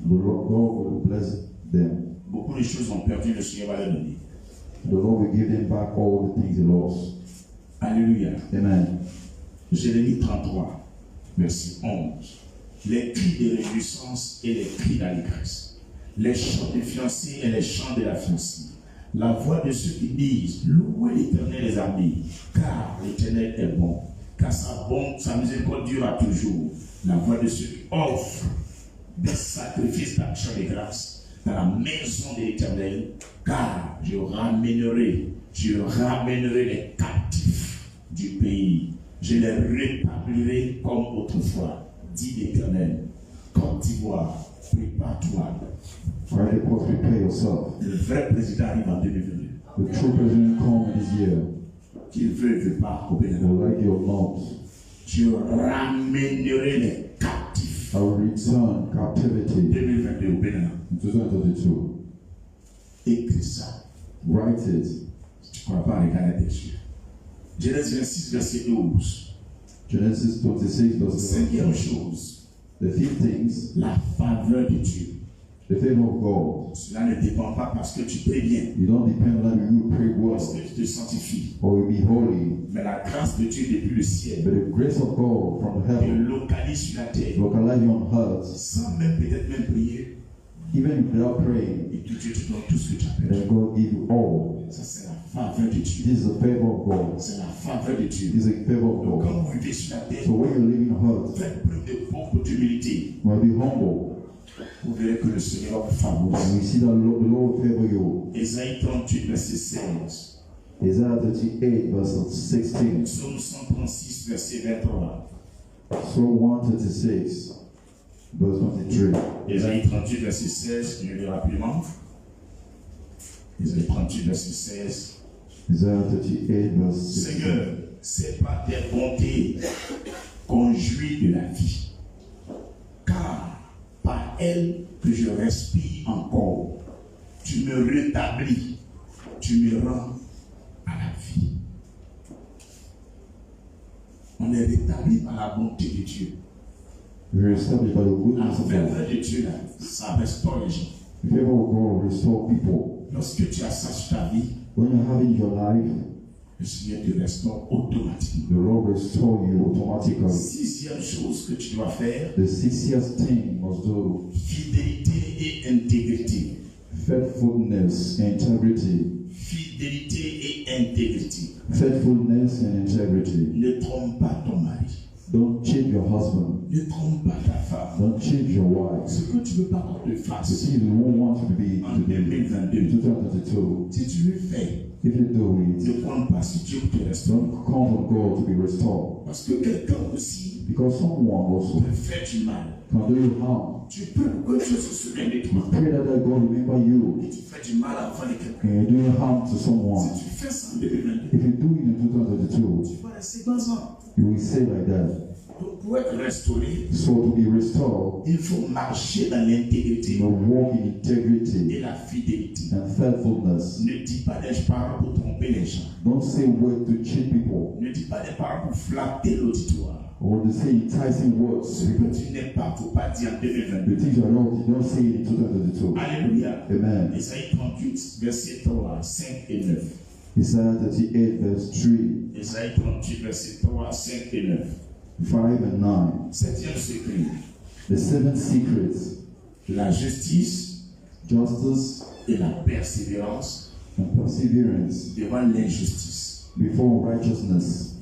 the Lord God will bless them. Beaucoup de choses ont perdu, le Seigneur va les donner. The Lord will give them back all the things they lost. Alléluia. Amen. Jérémie 33, verset 11. Les cris de réjouissance et les cris d'allégresse. Les chants des fiancés et les chants de la fiancée. La voix de ceux qui disent, louez l'Éternel des armées, car l'Éternel est bon, car sa miséricorde durera toujours. La voix de ceux qui offrent des sacrifices d'action de grâce dans la maison de l'Éternel, car je ramènerai les captifs du pays. Je les rétablirai comme autrefois, dit l'Éternel. Côte d'Ivoire, prépare-toi. Right, prepare yourself. Le vrai président arrive en 2022. The true president come this year. Qu'il veut pas, au Bénin. Will like your not. Je ramènerai les captifs. I will return captivity 2022 au Bénin. in 2022. Écris ça. Write it. Tu ne crois pas regarder tes yeux. Genèse 26, verset 12. Genesis 26 verse 11. Cinquième chose, The fifth things, la faveur de Dieu. the favor of God. Cela ne dépend pas parce que tu pries bien, You don't depend on that you pray parce well que tu te sanctifies. or you be holy, Mais la grâce de Dieu depuis le ciel but the grace of God from te heaven localise sur la terre localize you on earth, sans même peut-être même prier. even without praying. Et Dieu te donne tout ce que tu as perdu. Then God give you all. Ça, c'est la faveur de Dieu. This is the favor of God. C'est la faveur de Dieu. This is the favor of Donc, God. quand vous vivez sur la terre, So when you're living on earth, faites preuve de beaucoup d'humilité. you must be humble. Vous verrez que le Seigneur va vous And favoriser. we see that the Lord will favor you. Ésaïe 38, verset 16. Isaiah 38 verse 16. Psaume 136, verset 23. Psalm 136 verse 23. Ésaïe 38, verset 16, je lis rapidement. Ésaïe 38, verset 16. Isaiah 38 verse 16. Seigneur, c'est par tes bontés qu'on jouit de la vie, car par elle que je respire encore. Tu me rétablis, tu me rends à la vie. On est rétabli par la bonté de Dieu. You're established by the La goodness of faveur God. de Dieu, là, ça restaure les gens. The favor of God will restore people. Lorsque tu as ça sur ta vie, When you're having your life, le Seigneur te restaure automatiquement. the Lord restore you automatically. Sixième chose que tu dois faire, The 60th thing you must do, fidélité et intégrité. faithfulness, integrity. Fidélité et intégrité. Faithfulness and integrity. Ne trompe pas ton mari. Don't cheat your husband. Ne trompe pas ta femme. Don't cheat your wife. Ce que tu ne veux pas qu'on te The fasse things you won't want to be en to do in 2022, 2022. si tu le fais, If you do it, ne compte pas si Dieu te restaure. don't count on God to be restored. Parce que quelqu'un aussi Because someone also peut faire du mal. can do you harm. Tu peux que Dieu se souvienne de You toi. pray that God remember you Et tu fais du mal avant de quelqu'un. and you're doing harm to someone. Si tu fais ça en 2022, If you do it in 2022, tu vas rester dans un. you will say like that. Donc, pour être restauré, So to be restored, il faut marcher dans you l'intégrité will walk in et integrity la fidélité. and faithfulness. Ne dis pas des paroles pour tromper les gens. Don't say words to cheat people Ne dis pas des paroles pour flatter l'auditoire. or to say enticing words Ce to que people. tu n'es pas, faut pas dire en The 2022. things you are not, you don't say it in 2022. Alléluia. Amen. Ésaïe 38, verset 3, 5 et 9. Isaiah 38 verse 3, Ésaïe 38, verset 3, 5 et 9. 5 and 9. Septième secret. The seventh secret, la justice justice et la persévérance and perseverance devant l'injustice. before righteousness.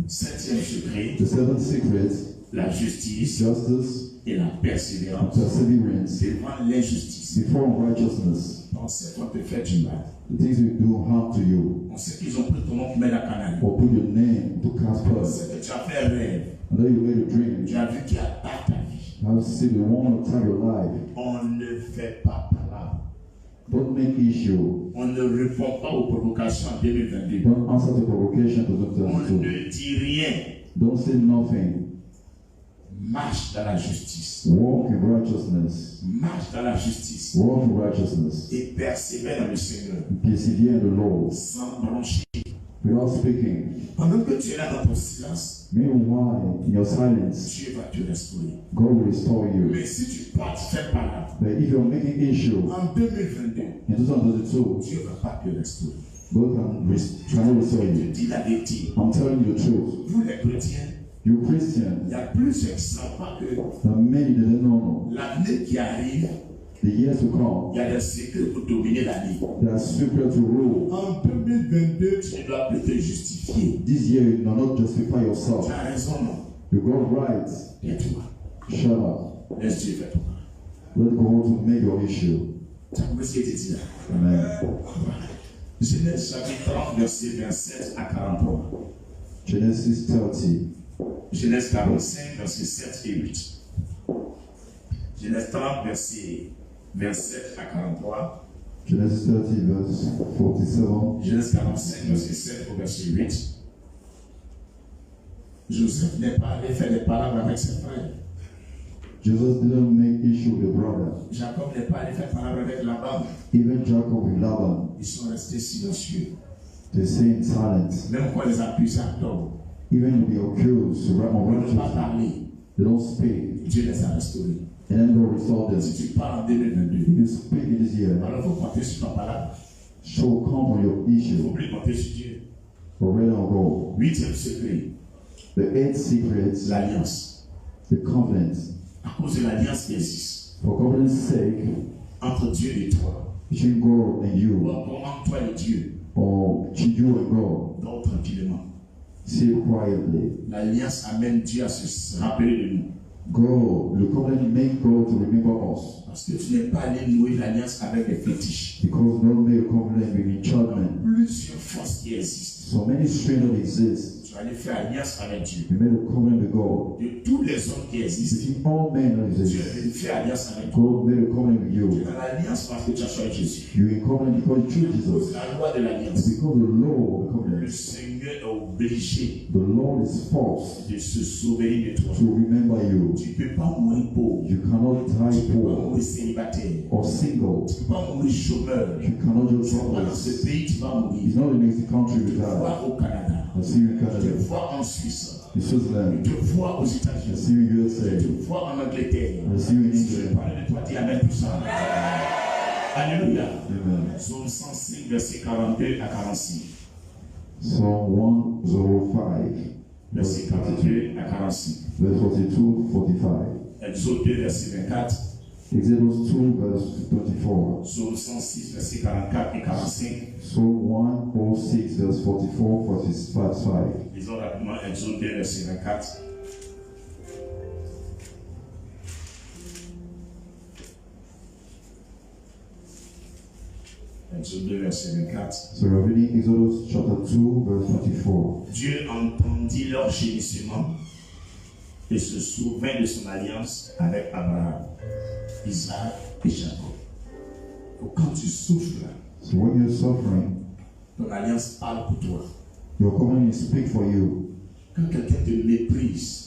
Septième secret, The seventh secret, la justice justice et la and persévérance perseverance devant l'injustice. before righteousness. On sait qu'on te fait du mal. The things we do harm to you, On sait qu'ils ont pris ton nom pour mettre la canal. or put your name to cast On blood, sait que tu as fait un rêve. and then you made a dream. Tu as vu qu'il attaque ta vie. I've seen the one to time your life. On ne fait pas palabre. Don't make issue. On ne répond pas aux provocations en 2022. Don't answer the provocation to On 2022. ne dit rien. Don't say nothing. Marche dans la justice. Walk in righteousness. Marche dans la justice. Walk in righteousness. Et persévère dans le Seigneur. Persevere in the Lord. Sans broncher. Without speaking. Pendant que tu es là dans ton silence, Meanwhile, in your silence, Dieu va te restaurer. God will restore you. Mais si tu pars, tu fais palabre. But if you're making issue En 2022, in 2022, Dieu ne va pas te restaurer. God cannot restore Je you. te dis la vérité. I'm telling you the truth. Vous les chrétiens, You il Christians, y a plusieurs qui ne savent pas que there are many that don't know. l'année qui arrive, The years to come, il y a des secrets pour dominer l'année. they are secret to rule. En 2022, tu ne dois plus te justifier. This year, you do not justify Tu yourself. as raison, non? You got right. Tais-toi. Shut up. Laisse Dieu faire ton travail. Let God to make your issue. Tu as compris ce qu'il te dit là? Amen. Genèse chapitre 30, verset 27 à 43. Genesis 30. Genèse 45, verset 7 et 8. Genèse 30, verset 27 à 43. Genesis 30, verse 47. Genèse 45, verset 7 au verset 8. Joseph n'est pas allé faire des palabres avec ses frères. Jesus didn't make issue with the brother. Jacob n'est pas allé faire palabres avec Laban. Even Jacob with Laban, Ils sont restés silencieux. they say in silence. Même quand les accusés à tort, Even to be accused, on ne peut pas righteous, parler. they don't speak. Dieu les a restaurés. And then God restore them. Si tu parles en 2022, If you speak in this year, alors il faut compter sur ton palabre. show come on your Il issue. faut plus compter sur Dieu. For where on go. Huitième secret, The eighth secret, l'alliance. the covenant. À cause de l'alliance qui existe For covenant's sake, entre Dieu et toi, between God and ou you, encore entre toi et Dieu, or between you and God, dors tranquillement. say quietly. L'alliance amène Dieu à se rappeler de nous. God, the covenant make God to remember us. Parce que tu n'es pas allé nouer l'alliance avec des fétiches. Because God made a covenant with enchantment. Plusieurs forces qui existent. So many strangers exist. Tu vas aller faire alliance avec Dieu. We made a covenant with God. De tous les hommes qui existent, Between all men that Dieu exist, a fait alliance avec toi. God made a covenant with Tu es you. dans l'alliance parce que tu as choisi Jésus. You in covenant because you choose C'est Jesus. la loi de And l'alliance. because the law of the Le covenant, Seigneur est obligé the Lord is forced de se souvenir de toi. to remember you. Tu ne peux pas mourir pauvre. You cannot die Tu ne peux pas poor mourir célibataire. or single. Tu ne peux pas mourir chômeur. You cannot just C'est pas dans drop ce this. pays tu vas mourir. It's not in the country Je you te die. vois au Canada. I see you in Je te Canada, vois en Suisse. in Switzerland, Je te vois aux I États-Unis. see you in Je USA, te vois en Angleterre. I see you in Si je England. parle de toi, dis Amen pour ça. Alléluia. Amen. Psaume 105, verset 42 à 46. Psalm 105, verse Verset 42, 42 à 46. verse 42, 45. Exode 2, verset 24. Exodus 2, verse 24. Psaume 106, verset 44 et 45. Psalm 106, verse 44, 45. Lisons rapidement Exode 2, verset 24. Exode 2, verset 24. So we're reading Exodus chapter 2, verse 24. Dieu entendit leur gémissement et se souvint de son alliance avec Abraham, Isaac et Jacob. Donc, quand tu souffres, là, So when you're suffering, ton alliance parle pour toi. your covenant is speak for you. Quand quelqu'un te méprise,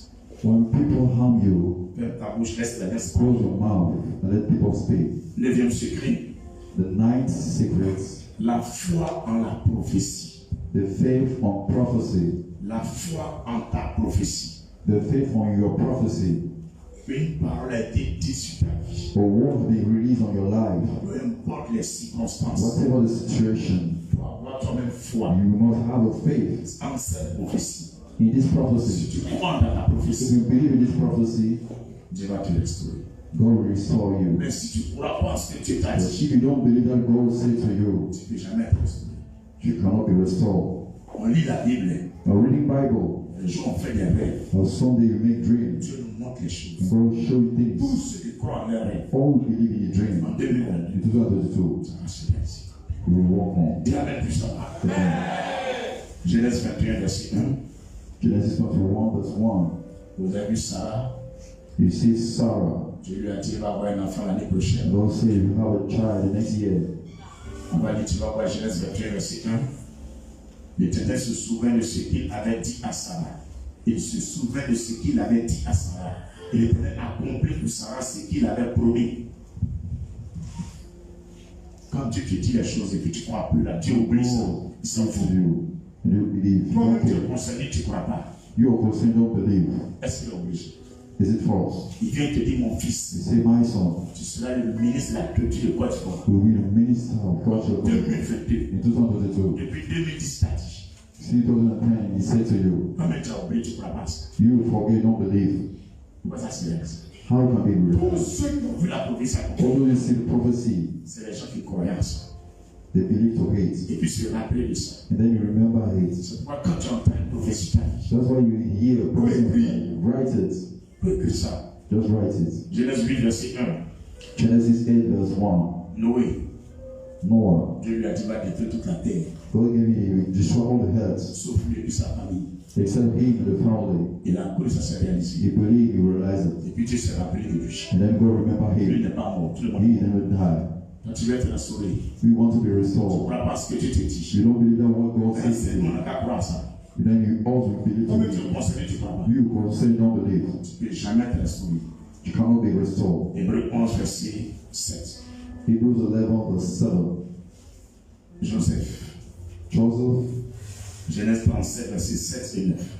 When people harm you, ferme ta bouche, laisse l'alliance close parler. your mouth and let people speak. Neuvième secret, The ninth secret, la foi en la prophétie. the faith on prophecy. La foi en ta prophétie. The faith on your prophecy. Une parole a été dite sur ta vie. A word be released on your life. Peu importe les circonstances, Whatever the situation, tu dois avoir toi-même foi you must have a faith en cette prophétie. in this Si prophecy. tu crois dans ta If prophétie, you believe in this prophecy, Dieu va te restaurer. God will restore you. Mais si tu ne crois pas ce que Dieu t'a But dit, if you don't believe that God will say to you, tu ne peux jamais être restauré. you cannot be restored. On lit la Bible. Now reading Bible, Les jours on fait des rêves. on Sunday you make dreams. Dieu nous montre les choses. And God will show you Tous things. ceux qui croient en leurs rêves, All who believe in your dream. en 2022, In 2022, ça va se réaliser. you will walk on. Dis Amen puissant. Amen. Genèse 21, verset 1. Genesis 21 verse 1. Vous avez vu Sarah? You see Sarah. Dieu lui a dit, va avoir un enfant l'année prochaine. God said you have a child the next year. On va lire, tu vas voir Genèse 21, verset 1. L'Éternel se souvint de ce qu'il avait dit à Sarah. Il se souvint de ce qu'il avait dit à Sarah. Et l'Éternel accomplit pour Sarah ce qu'il avait promis. Quand Dieu te dit les choses et que tu crois plus là, Dieu oublie ça. Il s'en fout. You believe. Toi-même, tu es Okay. concerné, tu ne crois pas. You are concerned, don't believe. Est-ce qu'il est obligé? Is it false? Il vient te dire, mon You fils, say, my son, tu seras le ministre de la culture de Côte d'Ivoire. will be the minister of culture 2022. in 2022. Depuis 2010, t'as dit. See 2010, he said to you, Toi-même, tu as oublié, tu ne crois pas ça. you forget, don't believe. Pourquoi ça se réalise? How can it be real? Tous ceux qui ont vu la prophétie accomplie, Although you see the prophecy, c'est les gens qui croyaient en ça. they believe to hate. Et puis se rappeler de ça. And then you remember hate. C'est pourquoi quand tu entends une prophétie, tu as dit, That's why you hear a person write it. peu que ça. Just write it. Genèse 8, verset 1. Genesis 8 verse 1. Noé, Noah, Dieu lui a dit, va détruire toute la terre, God gave him, destroy all the heads, sauf lui et sa famille. except him and the family. Il a cru que ça s'est réalisé. He believed, he realized it. Et puis Dieu s'est rappelé de lui. And then God remember Lui him. n'est pas mort, tout le monde. He never died. Quand tu veux être restauré, We want to be tu ne restored. crois pas ce que Dieu te dit. You don't believe that what God Mais says c'est to nous, you. on n'a qu'à croire ça. Then you also believe Toi-même, to tu es concerné, tu ne crois pas. you. You say don't believe. Tu ne peux jamais être restauré. You cannot be restored. Hébreux 11, verset 7. Hebrews 11 verse 7. Joseph, Joseph, Genèse 37, verset 7 et 9.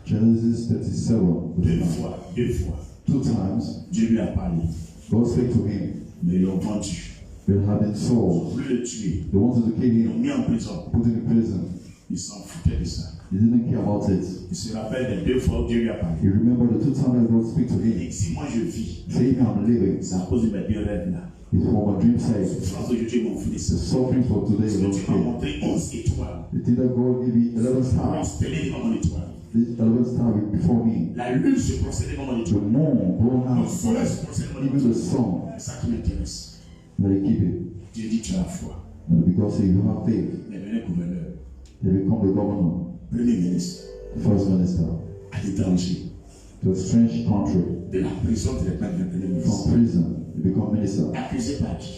Genesis 37. Deux verse 9. fois, 2 times, Dieu lui a parlé, God spake to him. mais ils l'ont vendu. They had been Ils sold. voulaient le tuer. They wanted to kill Ils l'ont him, mis en prison. put him in prison. Ils s'en foutaient de ça. He didn't care about it. Il se rappelle des 2 fois où Dieu lui a parlé. He remembered the 2 times that God spoke to Il him. dit, si moi je vis, Say, I'm living. c'est à cause de mes deux rêves là. It's for my dream sake. France d'aujourd'hui m'ont fait The ça. suffering for today Parce is que tu m'as okay. montré 11 étoiles. The thing that God gave me 11 stars. Constellées devant mon étoile. This 11 stars before me. La lune se procédait devant mon The étoile. moon blown Le out. soleil se procédait devant mon Even étoile. the sun. C'est ça qui m'intéresse. But they keep it. Dieu dit, tu as la foi. And because you have faith, Mais devenez gouverneur, they become the governor, premier ministre, the first minister, à l'étranger, to a strange country. de la prison directement de premier ministre. From prison, they become minister. Accusé par qui?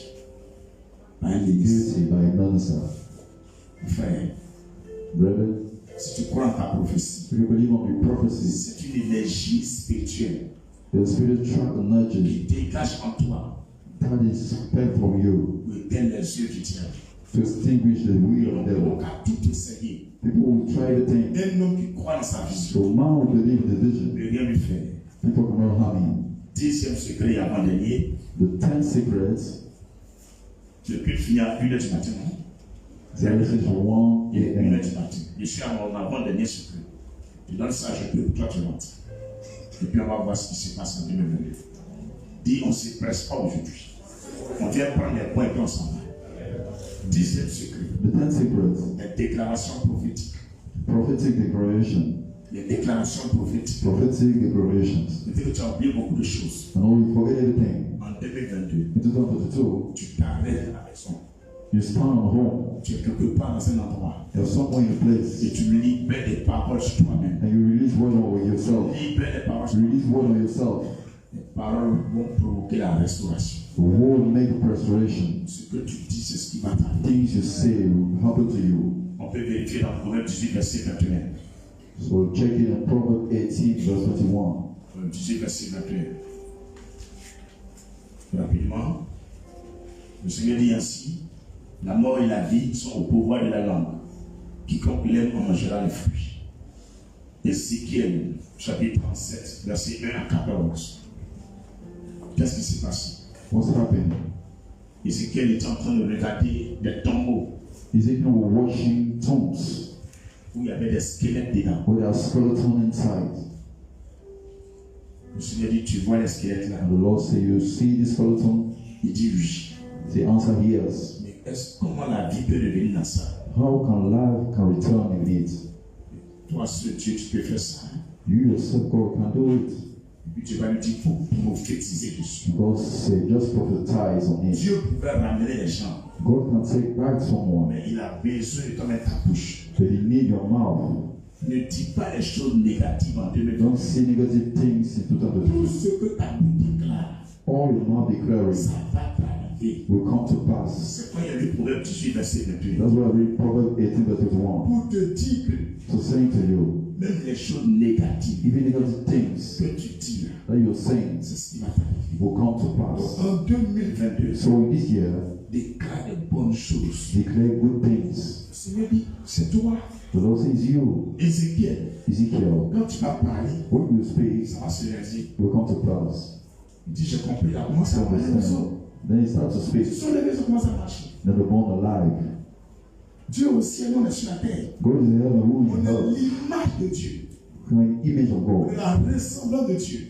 Par un ministre. Guilty by a minister. Frère, Brethren, si tu crois en ta prophétie, if you believe on the prophecies, c'est une énergie spirituelle the spirit track the nudges qui dégage en toi that is spent from you pour éteindre les yeux du diable. to extinguish the will of On the devil. va tout essayer. People will try everything. Un homme qui croit dans sa vision So man will believe in the ne vision. peut rien lui faire. People cannot harm him. 10e secret avant-dernier, The 10 secrets, depuis finir à 1h du matin, Genesis 1 il est 1h a.m. du matin. Je suis à mon avant-dernier secret. Je donne ça, je peux, toi tu rentres. Et puis on va voir ce qui se passe en 2022. Dis, on ne se presse pas aujourd'hui. On vient prendre les points et puis on s'en va. 10e secret, The 10 secrets, les déclarations prophétiques. prophetic declaration, Les déclarations prophétiques. prophetic declarations. Peut-être que tu as oublié beaucoup de choses. And all you forget everything. En 2022, In 2022, tu t'arrêtes à la maison. you stand on home, Tu es quelque part dans un endroit. you're somewhere in a place, Et tu libères des paroles sur toi-même. and you release word on yourself. Libère des paroles sur You toi-même. release word on yourself. Les paroles vont provoquer la restauration. The word make restoration. Ce que tu dis, c'est ce qui va t'arriver. Things you say will happen to you. On peut vérifier dans Proverbe 18, verset 21. So check it in Proverbs 18, verse 21. Proverbe 18, verset 21. Rapidement. Le Seigneur dit ainsi, la mort et la vie sont au pouvoir de la langue. Quiconque l'aime en mangera les fruits. Ézéchiel, chapitre 37, verset 1 à 14. Qu'est-ce qui s'est passé? What's happening? Ézéchiel était en train de regarder des tombeaux Ezekiel was watching tombs où il y avait des squelettes dedans. with a skeleton inside. Le Seigneur dit, tu vois les squelettes là? And the Lord said, you see this skeleton? Il dit oui. The answer yes. Mais comment la vie peut revenir dans ça? How can life can return in it? Toi, seul Dieu, tu peux faire ça. Hein? You yourself, God, can do it. Et puis tu vas lui dire, pour prophétiser dessus. God said, just prophesize on it. Dieu pouvait ramener les gens. God can take back someone, Mais il a besoin de te mettre ta bouche. but you need your mouth. Ne dis pas les choses négatives en 2020. Don't say negative things in Tout 2020. ce que ta bouche déclare, All your mouth declaring ça va t'arriver. will come to pass. C'est quand il y a lu Proverbe 18, verset 28. That's why I read Proverbs 18, verse 21. Pour te dire que So saying to you, même les choses négatives even negative things que tu dis, that you're saying c'est ce qui va t'arriver. will come to pass. En 2022, So in this year, déclare de bonnes choses. declare good things. Le Seigneur dit, c'est toi. The Lord says you, Ézéchiel, Ezekiel, quand tu vas parler, when you speak, ça va se réaliser. will come to pass. Il dit, j'ai compris là, comment ça marche. Then he starts to speak. Ce sont les maisons, comment ça marche. Then the born alive. Dieu au ciel, on est sur la terre. God is in heaven, who is On in est earth. l'image de Dieu. We are an image of On God. est la ressemblance de Dieu.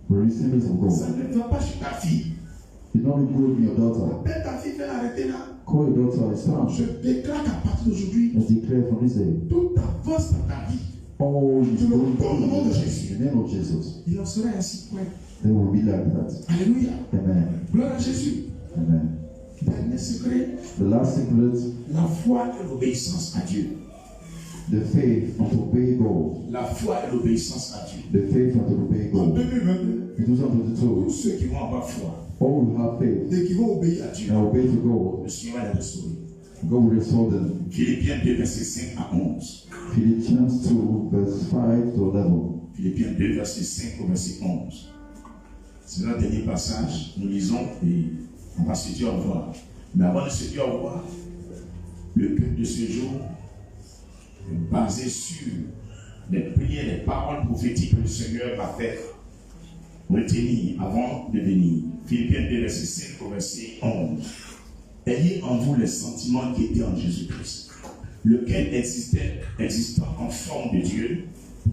We're the image of Ça God. ne va pas chez ta fille. You don't go with your daughter. Appelle ta fille, fais l'arrêter là. Call your daughter a son. Je déclare qu'à partir d'aujourd'hui, And declare from this day, tout avance dans ta vie. all is Je le going donne au nom de to Jésus. in the name of Jesus. Il en sera ainsi. Ouais. They will be like that. Alléluia. Amen. Gloire à Jésus. Amen. Dernier secret, The last secret, la foi et l'obéissance à Dieu. the faith and to obey God. La foi et l'obéissance à Dieu. The faith and to obey En God. 2022, In 2022, tous ceux qui vont avoir foi all will have faith et qui vont obéir à Dieu, and obey to God. le Seigneur va les restaurer. God will restore them. Philippiens 2, verset 5 à 11. Philippians 2, verse 5 to 11. Philippiens 2, verset 5 au verset 11. C'est notre dernier passage. Nous lisons et on va se dire au revoir. Mais avant de se dire au revoir, le culte de ce jour est basé sur les prières, les paroles prophétiques que le Seigneur va faire retenir avant de venir. Philippiens 2, verset 5 au verset 11. Ayez en vous les sentiments qui étaient en Jésus-Christ, lequel existant en forme de Dieu,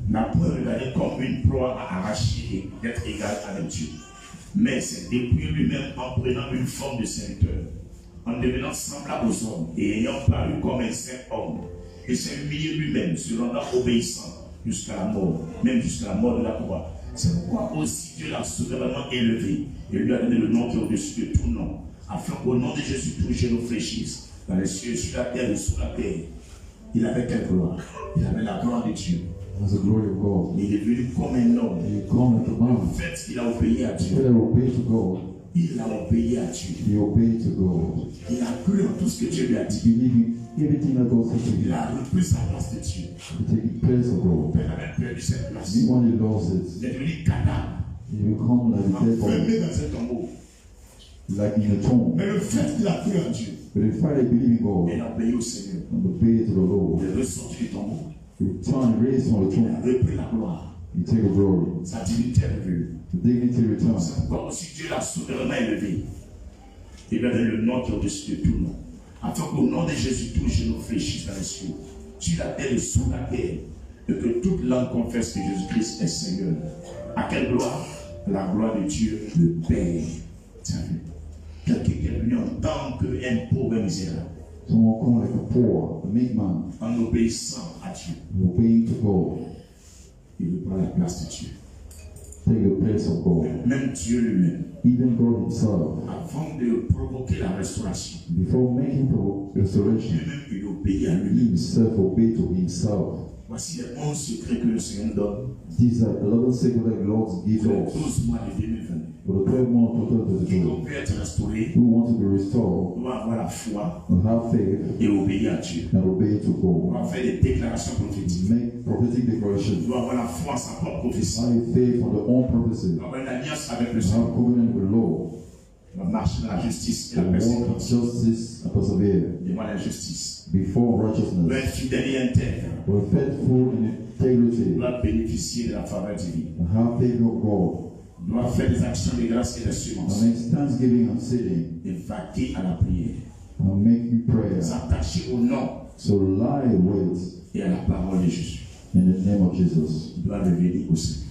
n'a point regardé comme une proie à arracher et d'être égal avec Dieu, mais s'est dépouillé lui-même en prenant une forme de serviteur, en devenant semblable aux hommes et ayant paru comme un saint homme, et s'est humilié lui-même, se rendant obéissant jusqu'à la mort, même jusqu'à la mort de la croix. C'est pourquoi aussi Dieu l'a souverainement élevé et lui a donné le nom qui est au-dessus de tout nom, afin qu'au nom de Jésus tous les genoux fléchissent dans les cieux, sur la terre et sous la terre. Il avait quelle gloire? Il avait la gloire de Dieu. That's the glory of God. Il est venu comme un homme. He come like a En man. fait, il a obéi à Dieu. He obey to God. Il a obéi à Dieu. He obeyed to God. Il a cru en tout ce que Dieu lui a He dit. believed in everything that God said to Il him. a repris sa place de Dieu. He take the place of God. Père avait perdu cette place. Even when he lost it, Il est devenu cadavre, he become like a dead body, enfermé dans un tombeau. like in a tomb. Mais le fait qu'il a cru en Dieu, But the fact that he believed in God il a obéi au Seigneur. and obeyed to the Lord, Il est ressorti du tombeau. he returned, raised from the Il a tomb. repris la gloire. He take the glory. Sa dignité est revenue. The dignity returns. C'est pourquoi aussi Dieu l'a souverainement élevé. Il lui a donné le nom qui est au-dessus de tout nom. Afin qu'au nom de Jésus, tous les genoux fléchissent dans les cieux, sur la terre et sous la terre, et que toute langue confesse que Jésus-Christ est Seigneur. À quelle gloire? La gloire de Dieu, le Père. Tiens, quelqu'un qui est venu en tant qu'un pauvre misérable, Someone come like a poor, a meek man, en obéissant à Dieu. obeying to God. Il prend la place de Dieu. Take the place of God. Même Dieu lui-même, Even God himself, avant de provoquer la restauration, before making restoration, lui-même il obéit à he lui. himself obeyed to himself. Voici les 11 secrets que le Seigneur donne These are 11 secrets that God gives pour les us 12 mois de 2022. for the 12 months of Qui 2022. ont pu être restaurés Who want to be restored doit avoir la foi and have faith et obéir à Dieu. and obey to God. Doit faire des déclarations prophétiques. Make prophetic declarations. Doit avoir la foi en sa propre prophétie. Have faith on their own prophecy. Doit avoir une alliance avec le Have Seigneur. covenant with the Lord. Doit marcher dans la justice et la And walk in persévérance. justice and persevere Devant la justice. before Doit righteousness. être fidèle et intègre. We're faithful in integrity Doit bénéficier de la faveur divine. and have favor of God. Doit faire des actions de grâce et And d'assurance. make thanksgiving and sitting Et vaquer à la prière. and making prayer. S'attacher au nom So lie with et à la parole de Jésus. in the name of Jesus. Doit revenir au Seigneur.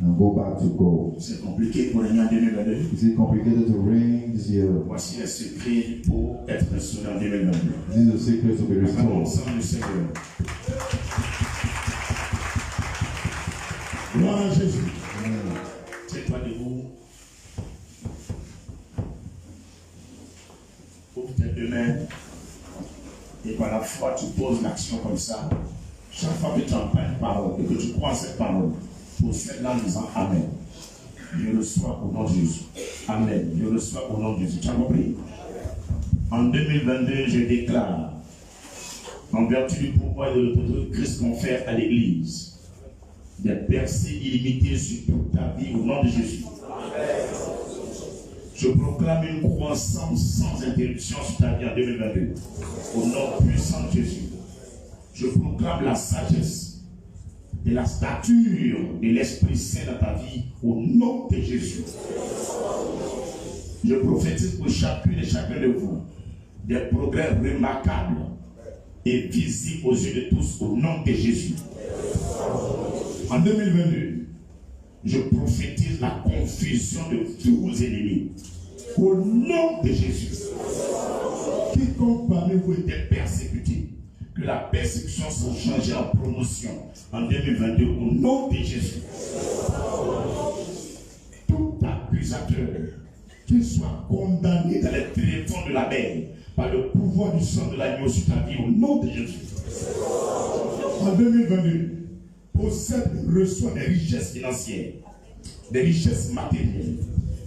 and go back to God. C'est compliqué pour régner en 2022. Is it complicated to reign this year? Voici les secrets pour être restauré en 2022. This is the secret to be Acclamons restored. ensemble le Seigneur. Gloire à Jésus. Tiens-toi debout. Ouvre tes deux mains. Et par la foi, tu poses l'action comme ça. Chaque fois que tu entends une parole et que tu crois cette parole, possède-la en disant Amen. Je reçois au nom de Jésus. Amen. Je reçois au nom de Jésus. Tu as compris? En 2022, je déclare, en vertu du pouvoir et de l'autorité que Christ confère à l'Église, des percées illimitées sur toute ta vie au nom de Jésus. Je proclame une croissance sans interruption sur ta vie en 2022. Au nom puissant de Jésus. Je proclame la sagesse et la stature de l'Esprit Saint dans ta vie au nom de Jésus. Je prophétise pour chacune et chacun de vous des progrès remarquables et visibles aux yeux de tous au nom de Jésus. En 2022, je prophétise la confusion de tous vos ennemis au nom de Jésus. Quiconque parmi vous était persécuté, que la persécution soit changée en promotion en 2022 au nom de Jésus. Tout accusateur, qu'il soit condamné dans les tréfonds de la mer par le pouvoir du sang de l'agneau sur ta vie au nom de Jésus. En 2022, possède et reçoit des richesses financières, des richesses matérielles,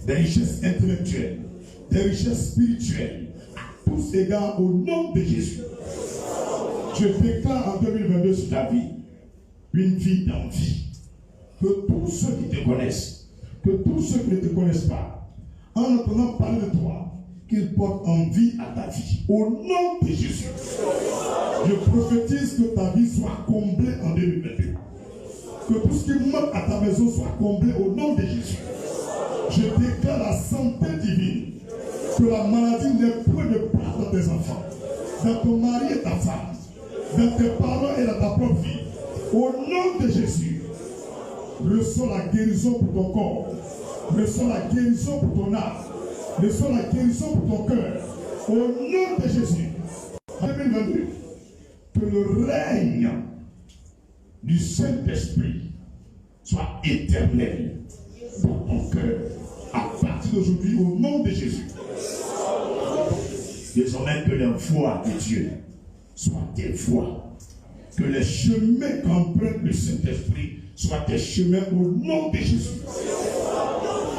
des richesses intellectuelles, des richesses spirituelles, à tous égards au nom de Jésus. Je déclare en 2022 sur ta vie une vie d'envie. Que tous ceux qui te connaissent, que tous ceux qui ne te connaissent pas, en entendant parler de toi, qu'ils portent envie à ta vie. Au nom de Jésus, je prophétise que ta vie soit comblée en 2022. Que tout ce qui manque à ta maison soit comblé au nom de Jésus. Je déclare la santé divine. Que la maladie n'ait point de part dans tes enfants, dans ton mari et ta femme, dans tes parents et dans ta propre vie. Au nom de Jésus, reçois la guérison pour ton corps. Reçois la guérison pour ton âme. Reçois la guérison pour ton cœur. Au nom de Jésus. En 2022, que le règne du Saint-Esprit soit éternel dans ton cœur à partir d'aujourd'hui au nom de Jésus. Désormais que la voix de Dieu soit tes voix, que les chemins qu'emprunte le Saint-Esprit soient tes chemins au nom de Jésus.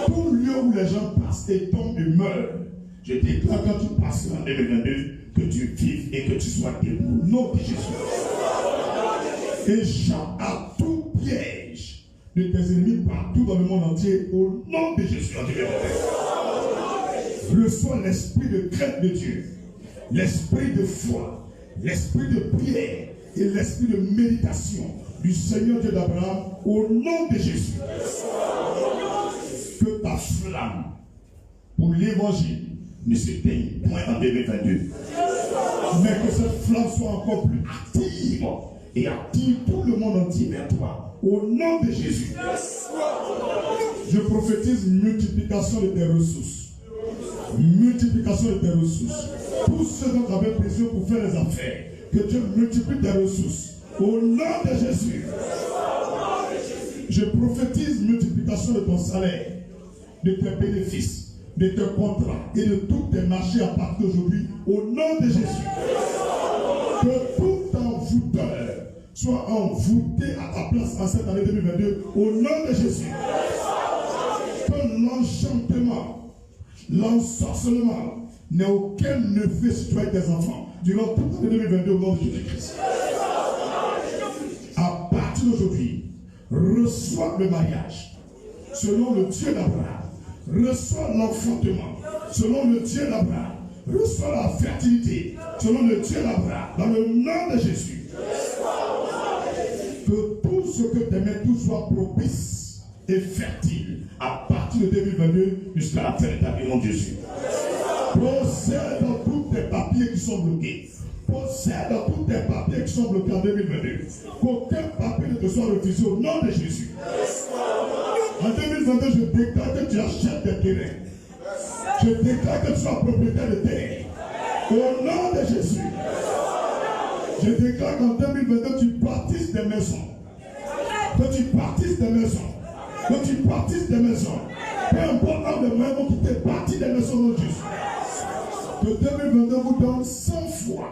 Tout lieu où les gens passent et tombent et meurent, je déclare quand tu passes en 2022 que tu vives et que tu sois debout au nom de Jésus. Échappe à tout piège de tes ennemis partout dans le monde entier au nom de Jésus en 2022. Reçois l'esprit de crainte de Dieu, l'esprit de foi, l'esprit de prière et l'esprit de méditation du Seigneur Dieu d'Abraham au nom de Jésus. Que ta flamme pour l'évangile ne s'éteigne point en 2022, mais que cette flamme soit encore plus active et attire tout le monde entier vers toi au nom de Jésus. Je prophétise multiplication de tes ressources. Multiplication de tes ressources. Tous ceux dont tu avais besoin pour faire les affaires, que Dieu multiplie tes ressources. Au nom de Jésus. Je prophétise multiplication de ton salaire, de tes bénéfices, de tes contrats et de tous tes marchés à partir d'aujourd'hui. Au nom de Jésus. Que tout envoûteur soit envoûté à ta place en cette année 2022. Au nom de Jésus. Que l'enchantement, l'ensorcellement n'ait aucun effet sur toi et tes enfants durant toute l'année 2022 au nom de Jésus-Christ. À partir d'aujourd'hui, reçois le mariage selon le Dieu d'Abraham. Reçois l'enfantement selon le Dieu d'Abraham. Reçois la fertilité selon le Dieu d'Abraham. Dans le nom de Jésus. Que tout ce que tes mains tout soit propice et fertile à partir de 2022 jusqu'à la fin de ta vie, mon Jésus. Procède dans tous tes papiers qui sont bloqués. Procède dans tous tes papiers qui sont bloqués en 2022. Qu'aucun papier ne te soit refusé au nom de Jésus. En 2022, je déclare que tu achètes des terrains. Je déclare que tu sois propriétaire de terre. Au nom de Jésus. Je déclare qu'en 2022, tu bâtisses des maisons. Que tu bâtisses des maisons. Que tu bâtisses des maisons. Peu importe un des moyens qui te bâtit des maisons de Dieu. Que 2022 vous donne 100 fois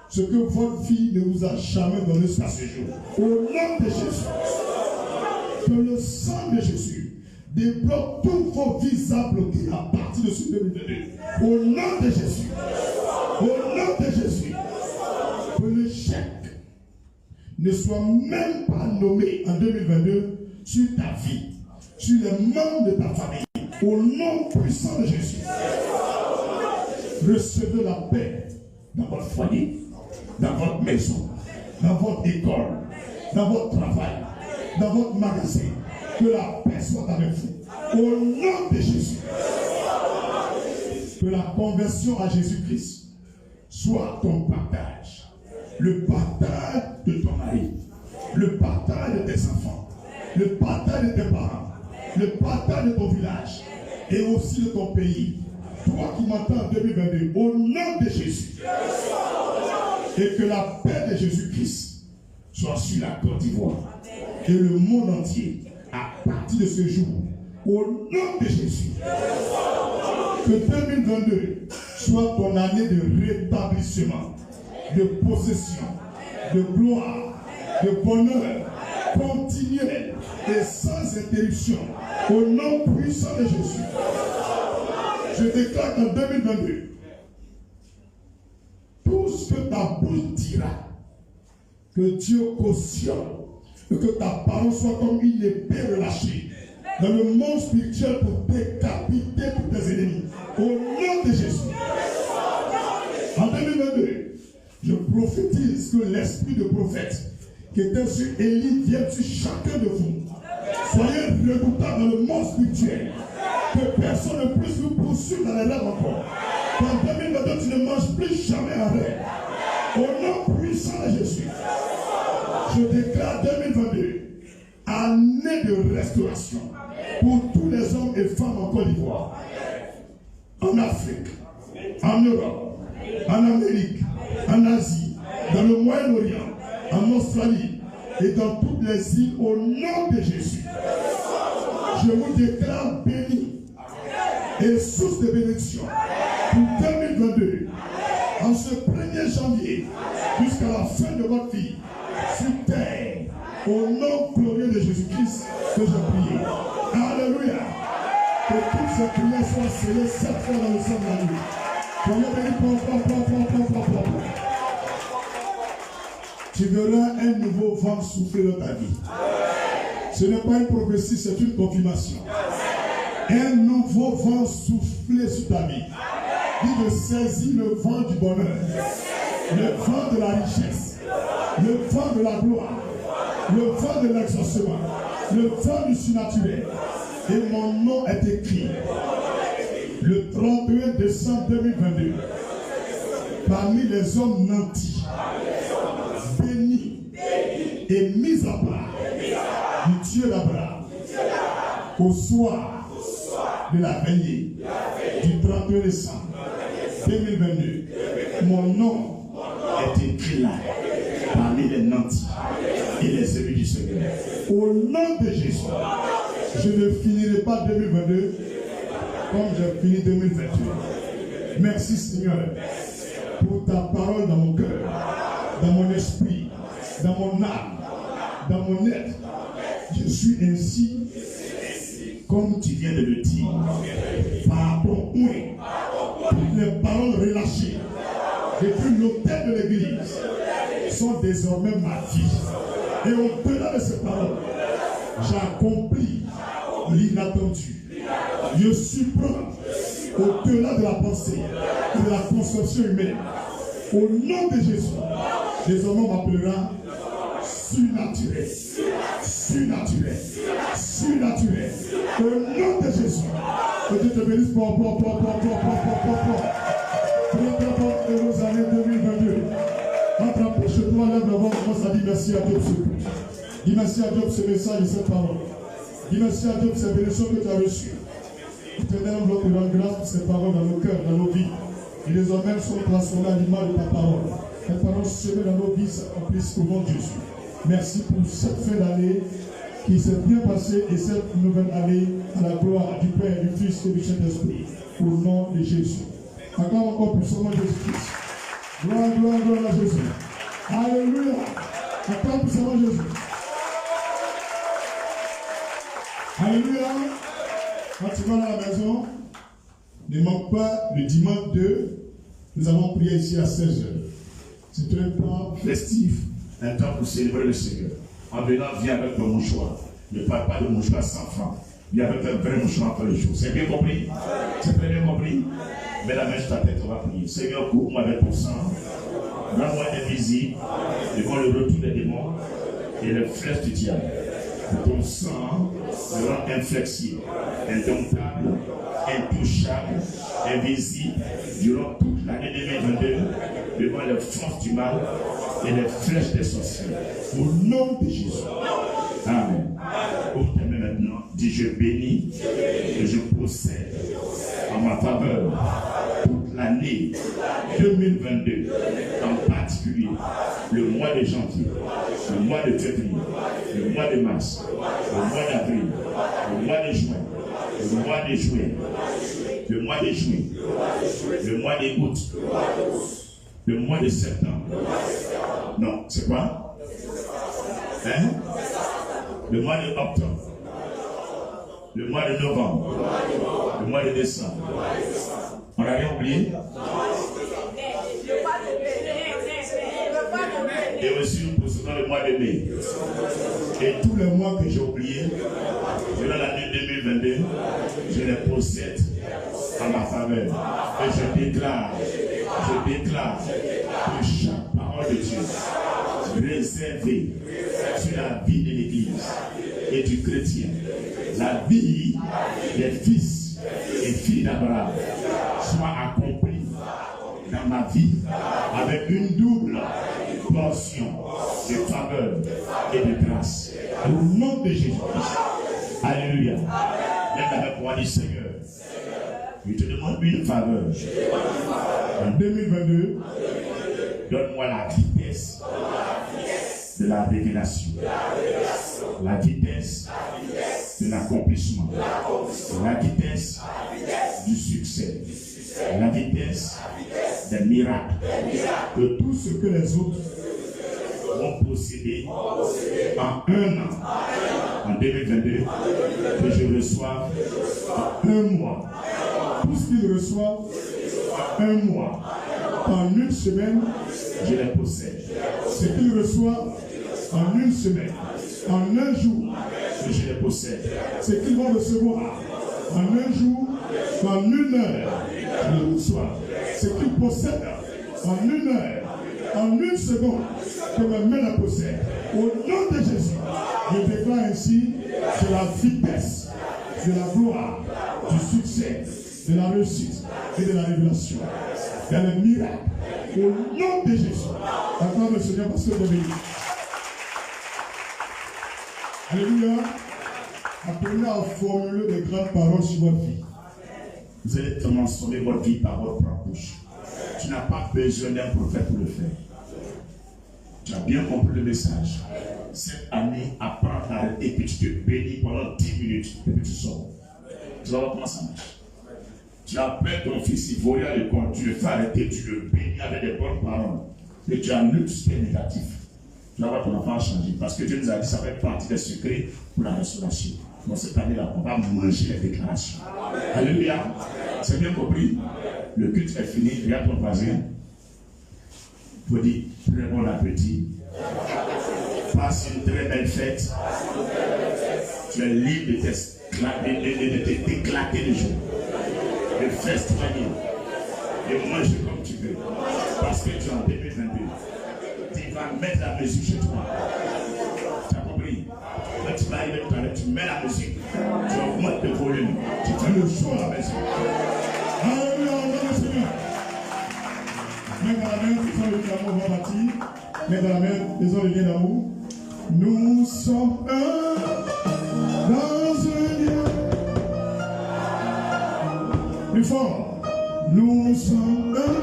ce que votre fille ne vous a jamais donné jusqu'à ce jour. Au nom de Jésus. Que le sang de Jésus débloque tous vos visages bloqués à partir de ce 2022. Au nom de Jésus. Au nom de Jésus. Que le chèque ne soit même pas nommé en 2022 sur ta vie, sur les membres de ta famille. Au nom puissant de Jésus. Recevez la paix dans votre foyer, dans votre maison, dans votre école, dans votre travail, dans votre magasin. Que la paix soit avec vous. Au nom de Jésus. Que la conversion à Jésus-Christ soit ton partage. Le partage de ton mari. Le partage de tes enfants. Le partage de tes parents. Le partage de ton village. Et aussi de ton pays. Toi qui m'entends en 2022. Au nom de Jésus. Et que la paix de Jésus-Christ soit sur la Côte d'Ivoire. Et le monde entier. À partir de ce jour, au nom de Jésus, que 2022 soit ton année de rétablissement, de possession, de gloire, de bonheur continuel et sans interruption, au nom puissant de Jésus. Je déclare qu'en 2022, tout ce que ta bouche dira, que Dieu cautionne, et que ta parole soit comme une épée relâchée dans le monde spirituel pour décapiter tous tes ennemis. Au nom de Jésus. En 2022, je prophétise que l'esprit de prophète qui était sur Élie vienne sur chacun de vous. Soyez redoutables dans le monde spirituel. Que personne ne puisse vous poursuivre dans les rêves encore. Qu'en 2022, tu ne manges plus jamais un rêve. Au nom puissant de Jésus. Je déclare 2022 année de restauration pour tous les hommes et femmes en Côte d'Ivoire, en Afrique, en Europe, en Amérique, en Asie, dans le Moyen-Orient, en Australie et dans toutes les îles au nom de Jésus. Je vous déclare béni et source de bénédiction pour 2022, en ce 1er janvier jusqu'à la fin de votre vie. Sur terre, au nom glorieux de Jésus-Christ que je prie. Alléluia. Que toutes ces prières soient scellées 7 fois dans le sang de la nuit. Tu verras un nouveau vent souffler dans ta vie. Ce n'est pas une prophétie, c'est une confirmation. Un nouveau vent souffler sur ta vie. Dis de saisir le vent du bonheur, le vent de la richesse, le vent de la gloire, le vent de l'exaucement, le vent du surnaturel. Et mon nom est écrit le 31 décembre 2022 parmi les hommes nantis, bénis et mis à part du Dieu d'Abraham au soir de la veillée du 31 décembre 2022. Mon nom est écrit là parmi les nantis et les élus du Seigneur. Au nom de Jésus, je ne finirai pas 2022 comme j'ai fini 2021. Merci Seigneur pour ta parole dans mon cœur, dans mon esprit, dans mon âme, dans mon être. Je suis ainsi comme tu viens de le dire. Par ton point, toutes les paroles relâchées depuis l'autel de l'église sont désormais ma vie. Et au-delà de ces paroles, j'accomplis l'inattendu. Je surprends au-delà de la pensée et de la conception humaine. Au nom de Jésus, désormais on m'appellera surnaturel. Surnaturel. Surnaturel. Au nom de Jésus. Que Dieu te bénisse pour nos années 2022. Approche-toi, lève la voix, commence à dire merci à Dieu pour ce culte. Dis merci à Dieu pour ce message et cette parole. Dis merci à Dieu pour ces bénédictions que tu as reçues. Éternel, on te rend grâce pour ces paroles dans nos cœurs, dans nos vies. Et désormais, elles sont transformées à l'image de ta parole. Cette parole semée dans nos vies s'accomplisse au nom de Jésus. Merci pour cette fin d'année qui s'est bien passée et cette nouvelle année à la gloire du Père, du Fils et du Saint-Esprit. Au nom de Jésus. Encore puissamment Jésus-Christ. Gloire, gloire, gloire à Jésus. Alléluia. Encore puissamment Jésus. Alléluia. Quand tu vas à la maison, ne manque pas le dimanche 2. Nous avons prié ici à 16h. C'est un temps festif, un temps pour célébrer le Seigneur. En venant, viens avec ton mouchoir. Ne parle pas de mouchoir 100 francs. Viens avec un vrai mouchoir pour le jour. C'est bien compris? C'est très bien compris? Mets la main sur ta tête, on va prier. Seigneur, couvre-moi avec ton sang. Rends-moi invisible devant le retour des démons et les flèches du diable. Que ton sang me rend inflexible, indomptable, intouchable, invisible durant toute l'année 2022 devant les forces du mal et les flèches des sorciers. Au nom de Jésus. Amen. Ouvre tes mains maintenant. Dis, je bénis et je possède en ma faveur toute l'année 2022, en particulier le mois de janvier, le mois de février, le mois de mars, le mois d'avril, le mois de juin, le mois de juillet, le mois de juillet, le mois d'août, le mois de septembre. Non, c'est quoi? Hein? Le mois de octobre, le mois de novembre, le mois de décembre. On n'a rien oublié? Et aussi nous possédons le mois de mai. Et tous les mois que j'ai oubliés, durant l'année 2022, je les possède en ma faveur. Et je déclare que chaque parole de Dieu réservée sur la vie de l'Église et du chrétien, la vie des fils et filles d'Abraham, soit accomplie dans ma vie avec une double portion de faveur et de grâce. Au nom de Jésus-Christ. Alléluia. Même avec moi, dit Seigneur, je te demande une faveur. En 2022, donne-moi la vitesse de la révélation, la vitesse de l'accomplissement, la vitesse du succès, la vitesse des miracles, de tout ce que les autres ont possédé en un an, en 2022, que je reçoive en un mois. Tout ce qu'ils reçoivent en un mois, en une semaine, je les possède. Ce qu'ils reçoivent en une semaine, en un jour, je les possède. Ce qu'ils vont recevoir en un jour, en une heure, je les reçois. Ce qu'ils possèdent en une heure, en une seconde, que ma main la possède. Au nom de Jésus, je déclare ainsi de la vitesse, de la gloire, du succès, de la réussite et de la révélation. Dans les miracles. Au nom de Jésus. Acclame le Seigneur parce que vous béni. Alléluia. Apprenez à formuler des grandes paroles sur votre vie. Vous allez transformer votre vie par votre propre bouche. Tu n'as pas besoin d'un prophète pour le faire. Tu as bien compris le message. Cette année, apprends à arrêter et puis tu te bénis pendant 10 minutes et puis tu sors. Tu vas voir comment ça marche. Tu appelles ton fils ivoirien à l'école, tu le fais arrêter, tu le bénis avec des bonnes paroles. Et tu annules tout ce qui est négatif. Tu vas voir ton enfant changer. Parce que Dieu nous a dit, ça fait partie des secrets pour la restauration. Donc cette année-là, on va manger les déclarations. Alléluia. C'est bien compris? Le culte est fini. Regarde ton voisin. Il faut dire très bon appétit. Passe une très belle fête. Tu es libre de t'éclater le jour. De festoyer. De manger comme tu veux. Parce que tu es en 2022. Tu vas mettre la musique chez toi. Tu as compris? Quand tu vas arriver tout à l'heure, tu mets la musique. Tu augmentes le volume. Tu fais le show à la maison. Alléluia, on va le Seigneur. Mets dans la main, les hommes de l'amour vont bâtir. Mets dans la main, les hommes de l'amour. Nous sommes un dans Nous sommes dans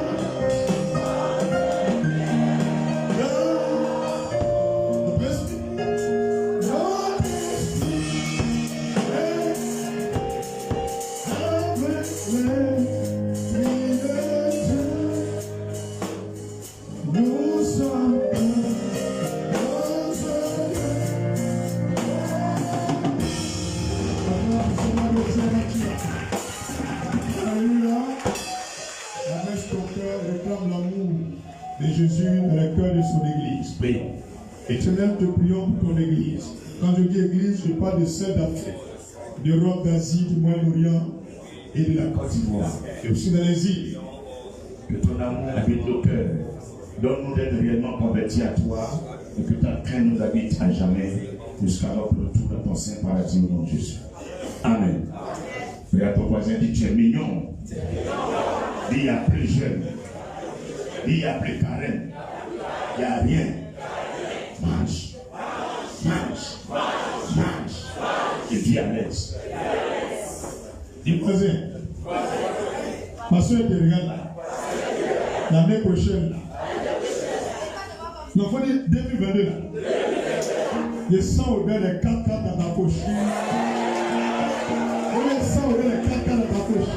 notre esprit. Notre esprit. Avec les nous sommes Alléluia. La messe ton cœur réclame l'amour de Jésus dans le cœur de son église. Oui. Éternel, te prions pour ton église. Quand je dis église, je parle de celle d'Afrique, d'Europe, d'Asie, du Moyen-Orient et de la Côte d'Ivoire. Et aussi dans les îles. Que ton amour habite nos cœurs. Donne-nous d'être réellement convertis à toi et que ta crainte nous habite à jamais jusqu'à notre retour dans ton saint paradis au nom de Jésus. Amen. Regarde ton voisin, dis tu es mignon. Dis il y a plus jeune. Dis il y a plus carême. Il n'y a rien. Mange. Mange. Mange. Et dis à l'aise. Dis voisin. Ma soeur te regarde là. L'année prochaine là. Non, il faut dire 2022 là. Je sens ouvert les 4 cartes dans ta poche. Je sens ouvert les 4 cartes dans ta poche.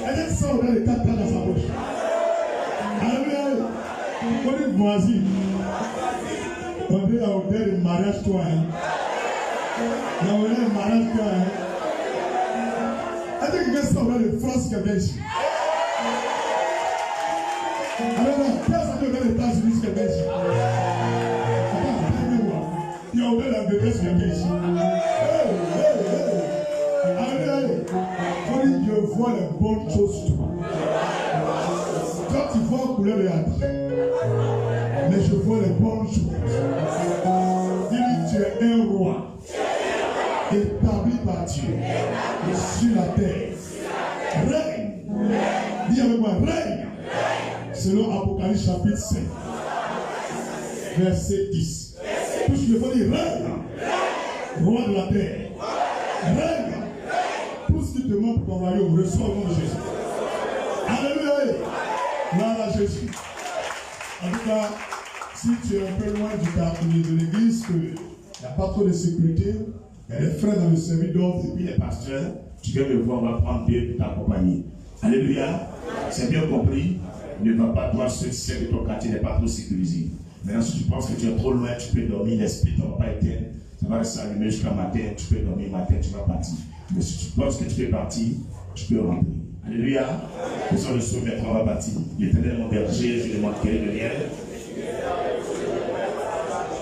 Elle sent ouvert les 4 cartes dans sa poche. Alléluia. On est voisine. On est à ouvert le mariage toi. On est le mariage toi. Est-ce que quelqu'un sent ouvert le France qui vient ici? Alors là, personne ne vient des États-Unis qui vient ici. Il y a ouvert la bébé qui vient ici. Allez, je vois les bonnes choses toi. Quand tu vois couleur de attrait, mais je vois les bonnes choses. Dis-lui, tu es un roi, établi par Dieu, sur la terre. Règne. Dis avec moi, règne. Selon Apocalypse chapitre 5, verset 10. Tout ce que je veux dire, règne, roi de la terre. Règne. Tout ce qui te manque pour ton royaume, reçois au nom de Jésus. Alléluia. Gloire à Jésus. En tout cas, si tu es un peu loin de l'église, qu'il n'y a pas trop de sécurité, il y a des frères dans le service d'ordre et puis les pasteurs, tu viens me voir, on va prendre bien pour t'accompagner. Alléluia. C'est bien compris. Ne va pas, toi, seul de ton quartier n'est pas trop sécurisé. Maintenant, si tu penses que tu es trop loin, tu peux dormir, l'esprit ne va pas éteindre. Ça va rester allumé jusqu'à matin, tu peux dormir matin, tu vas partir. Mais si tu penses que tu peux partir, tu peux rentrer. Alléluia. Faisons le saut, maintenant on va partir. L'Éternel mon berger, je demande quel est le lien.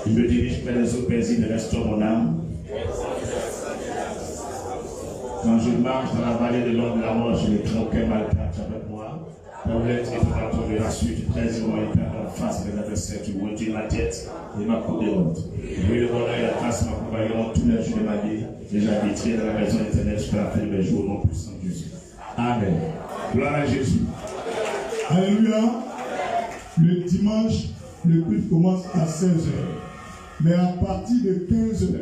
Il me dirige vers les eaux paisibles et restaure mon âme. Quand je marche dans la vallée de l'ombre de la mort, je ne crains aucun mal car tu es avec moi. Ta houlette et ton bâton me rassurent, tu traites mon écart en face des adversaires, tu retires ma tête et ma coupe de honte. Oui, le bonheur et la grâce m'accompagneront tous les jours de ma vie et j'habiterai dans la maison éternelle jusqu'à la fin de mes jours au nom puissant de Jésus. Amen. Gloire à Jésus. Alléluia. Le dimanche, le culte commence à 16h. Mais à partir de 15h,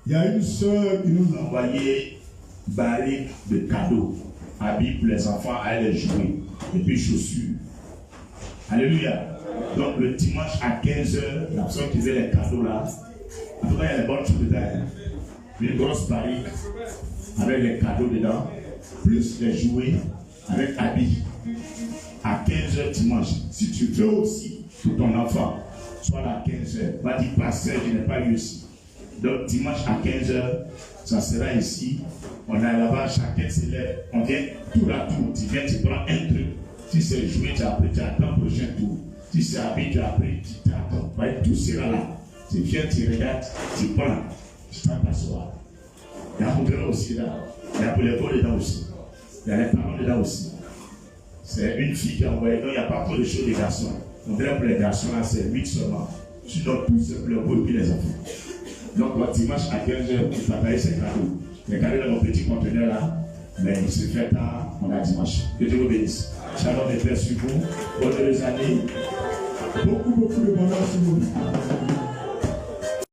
il y a une sœur qui nous a envoyé Barrique de cadeaux, habits pour les enfants à aller jouer, et puis chaussures. Alléluia. Donc le dimanche à 15h, la personne qui faisait les cadeaux là, en tout cas il y a les bonnes choses dedans. Une grosse barrique avec les cadeaux dedans, plus les jouets avec habits. À 15h dimanche, si tu veux aussi pour ton enfant, soit à 15h, va dire pasteur, je n'ai pas eu aussi. Donc dimanche à 15h, ça sera ici. On a là-bas, chacun s'élève. On vient tour à tour. Tu viens, tu prends un truc. Si c'est joué, tu as pris, tu attends le prochain tour. Si c'est habillé, tu as pris, tu t'attends. Tout sera là. Tu viens, tu regardes, tu prends. Tu vas t'asseoir. Il y a pour les aussi là. Il y a pour les beaux dedans aussi. Il y a les parents dedans aussi. C'est une fille qui a envoyé. Donc il n'y a pas trop de choses des garçons. On dirait pour les garçons là, c'est 8 seulement. Tu donnes tout ce pour les beaux et puis les enfants. Donc, le dimanche à 15h, tu partages ces cadeaux. Les cadeaux dans mon petit conteneur là, mais il se fait tard, on a dimanche. Que Dieu vous bénisse. Shalom et paix sur vous. Bonne heureuse année. beaucoup de bonheur sur vous.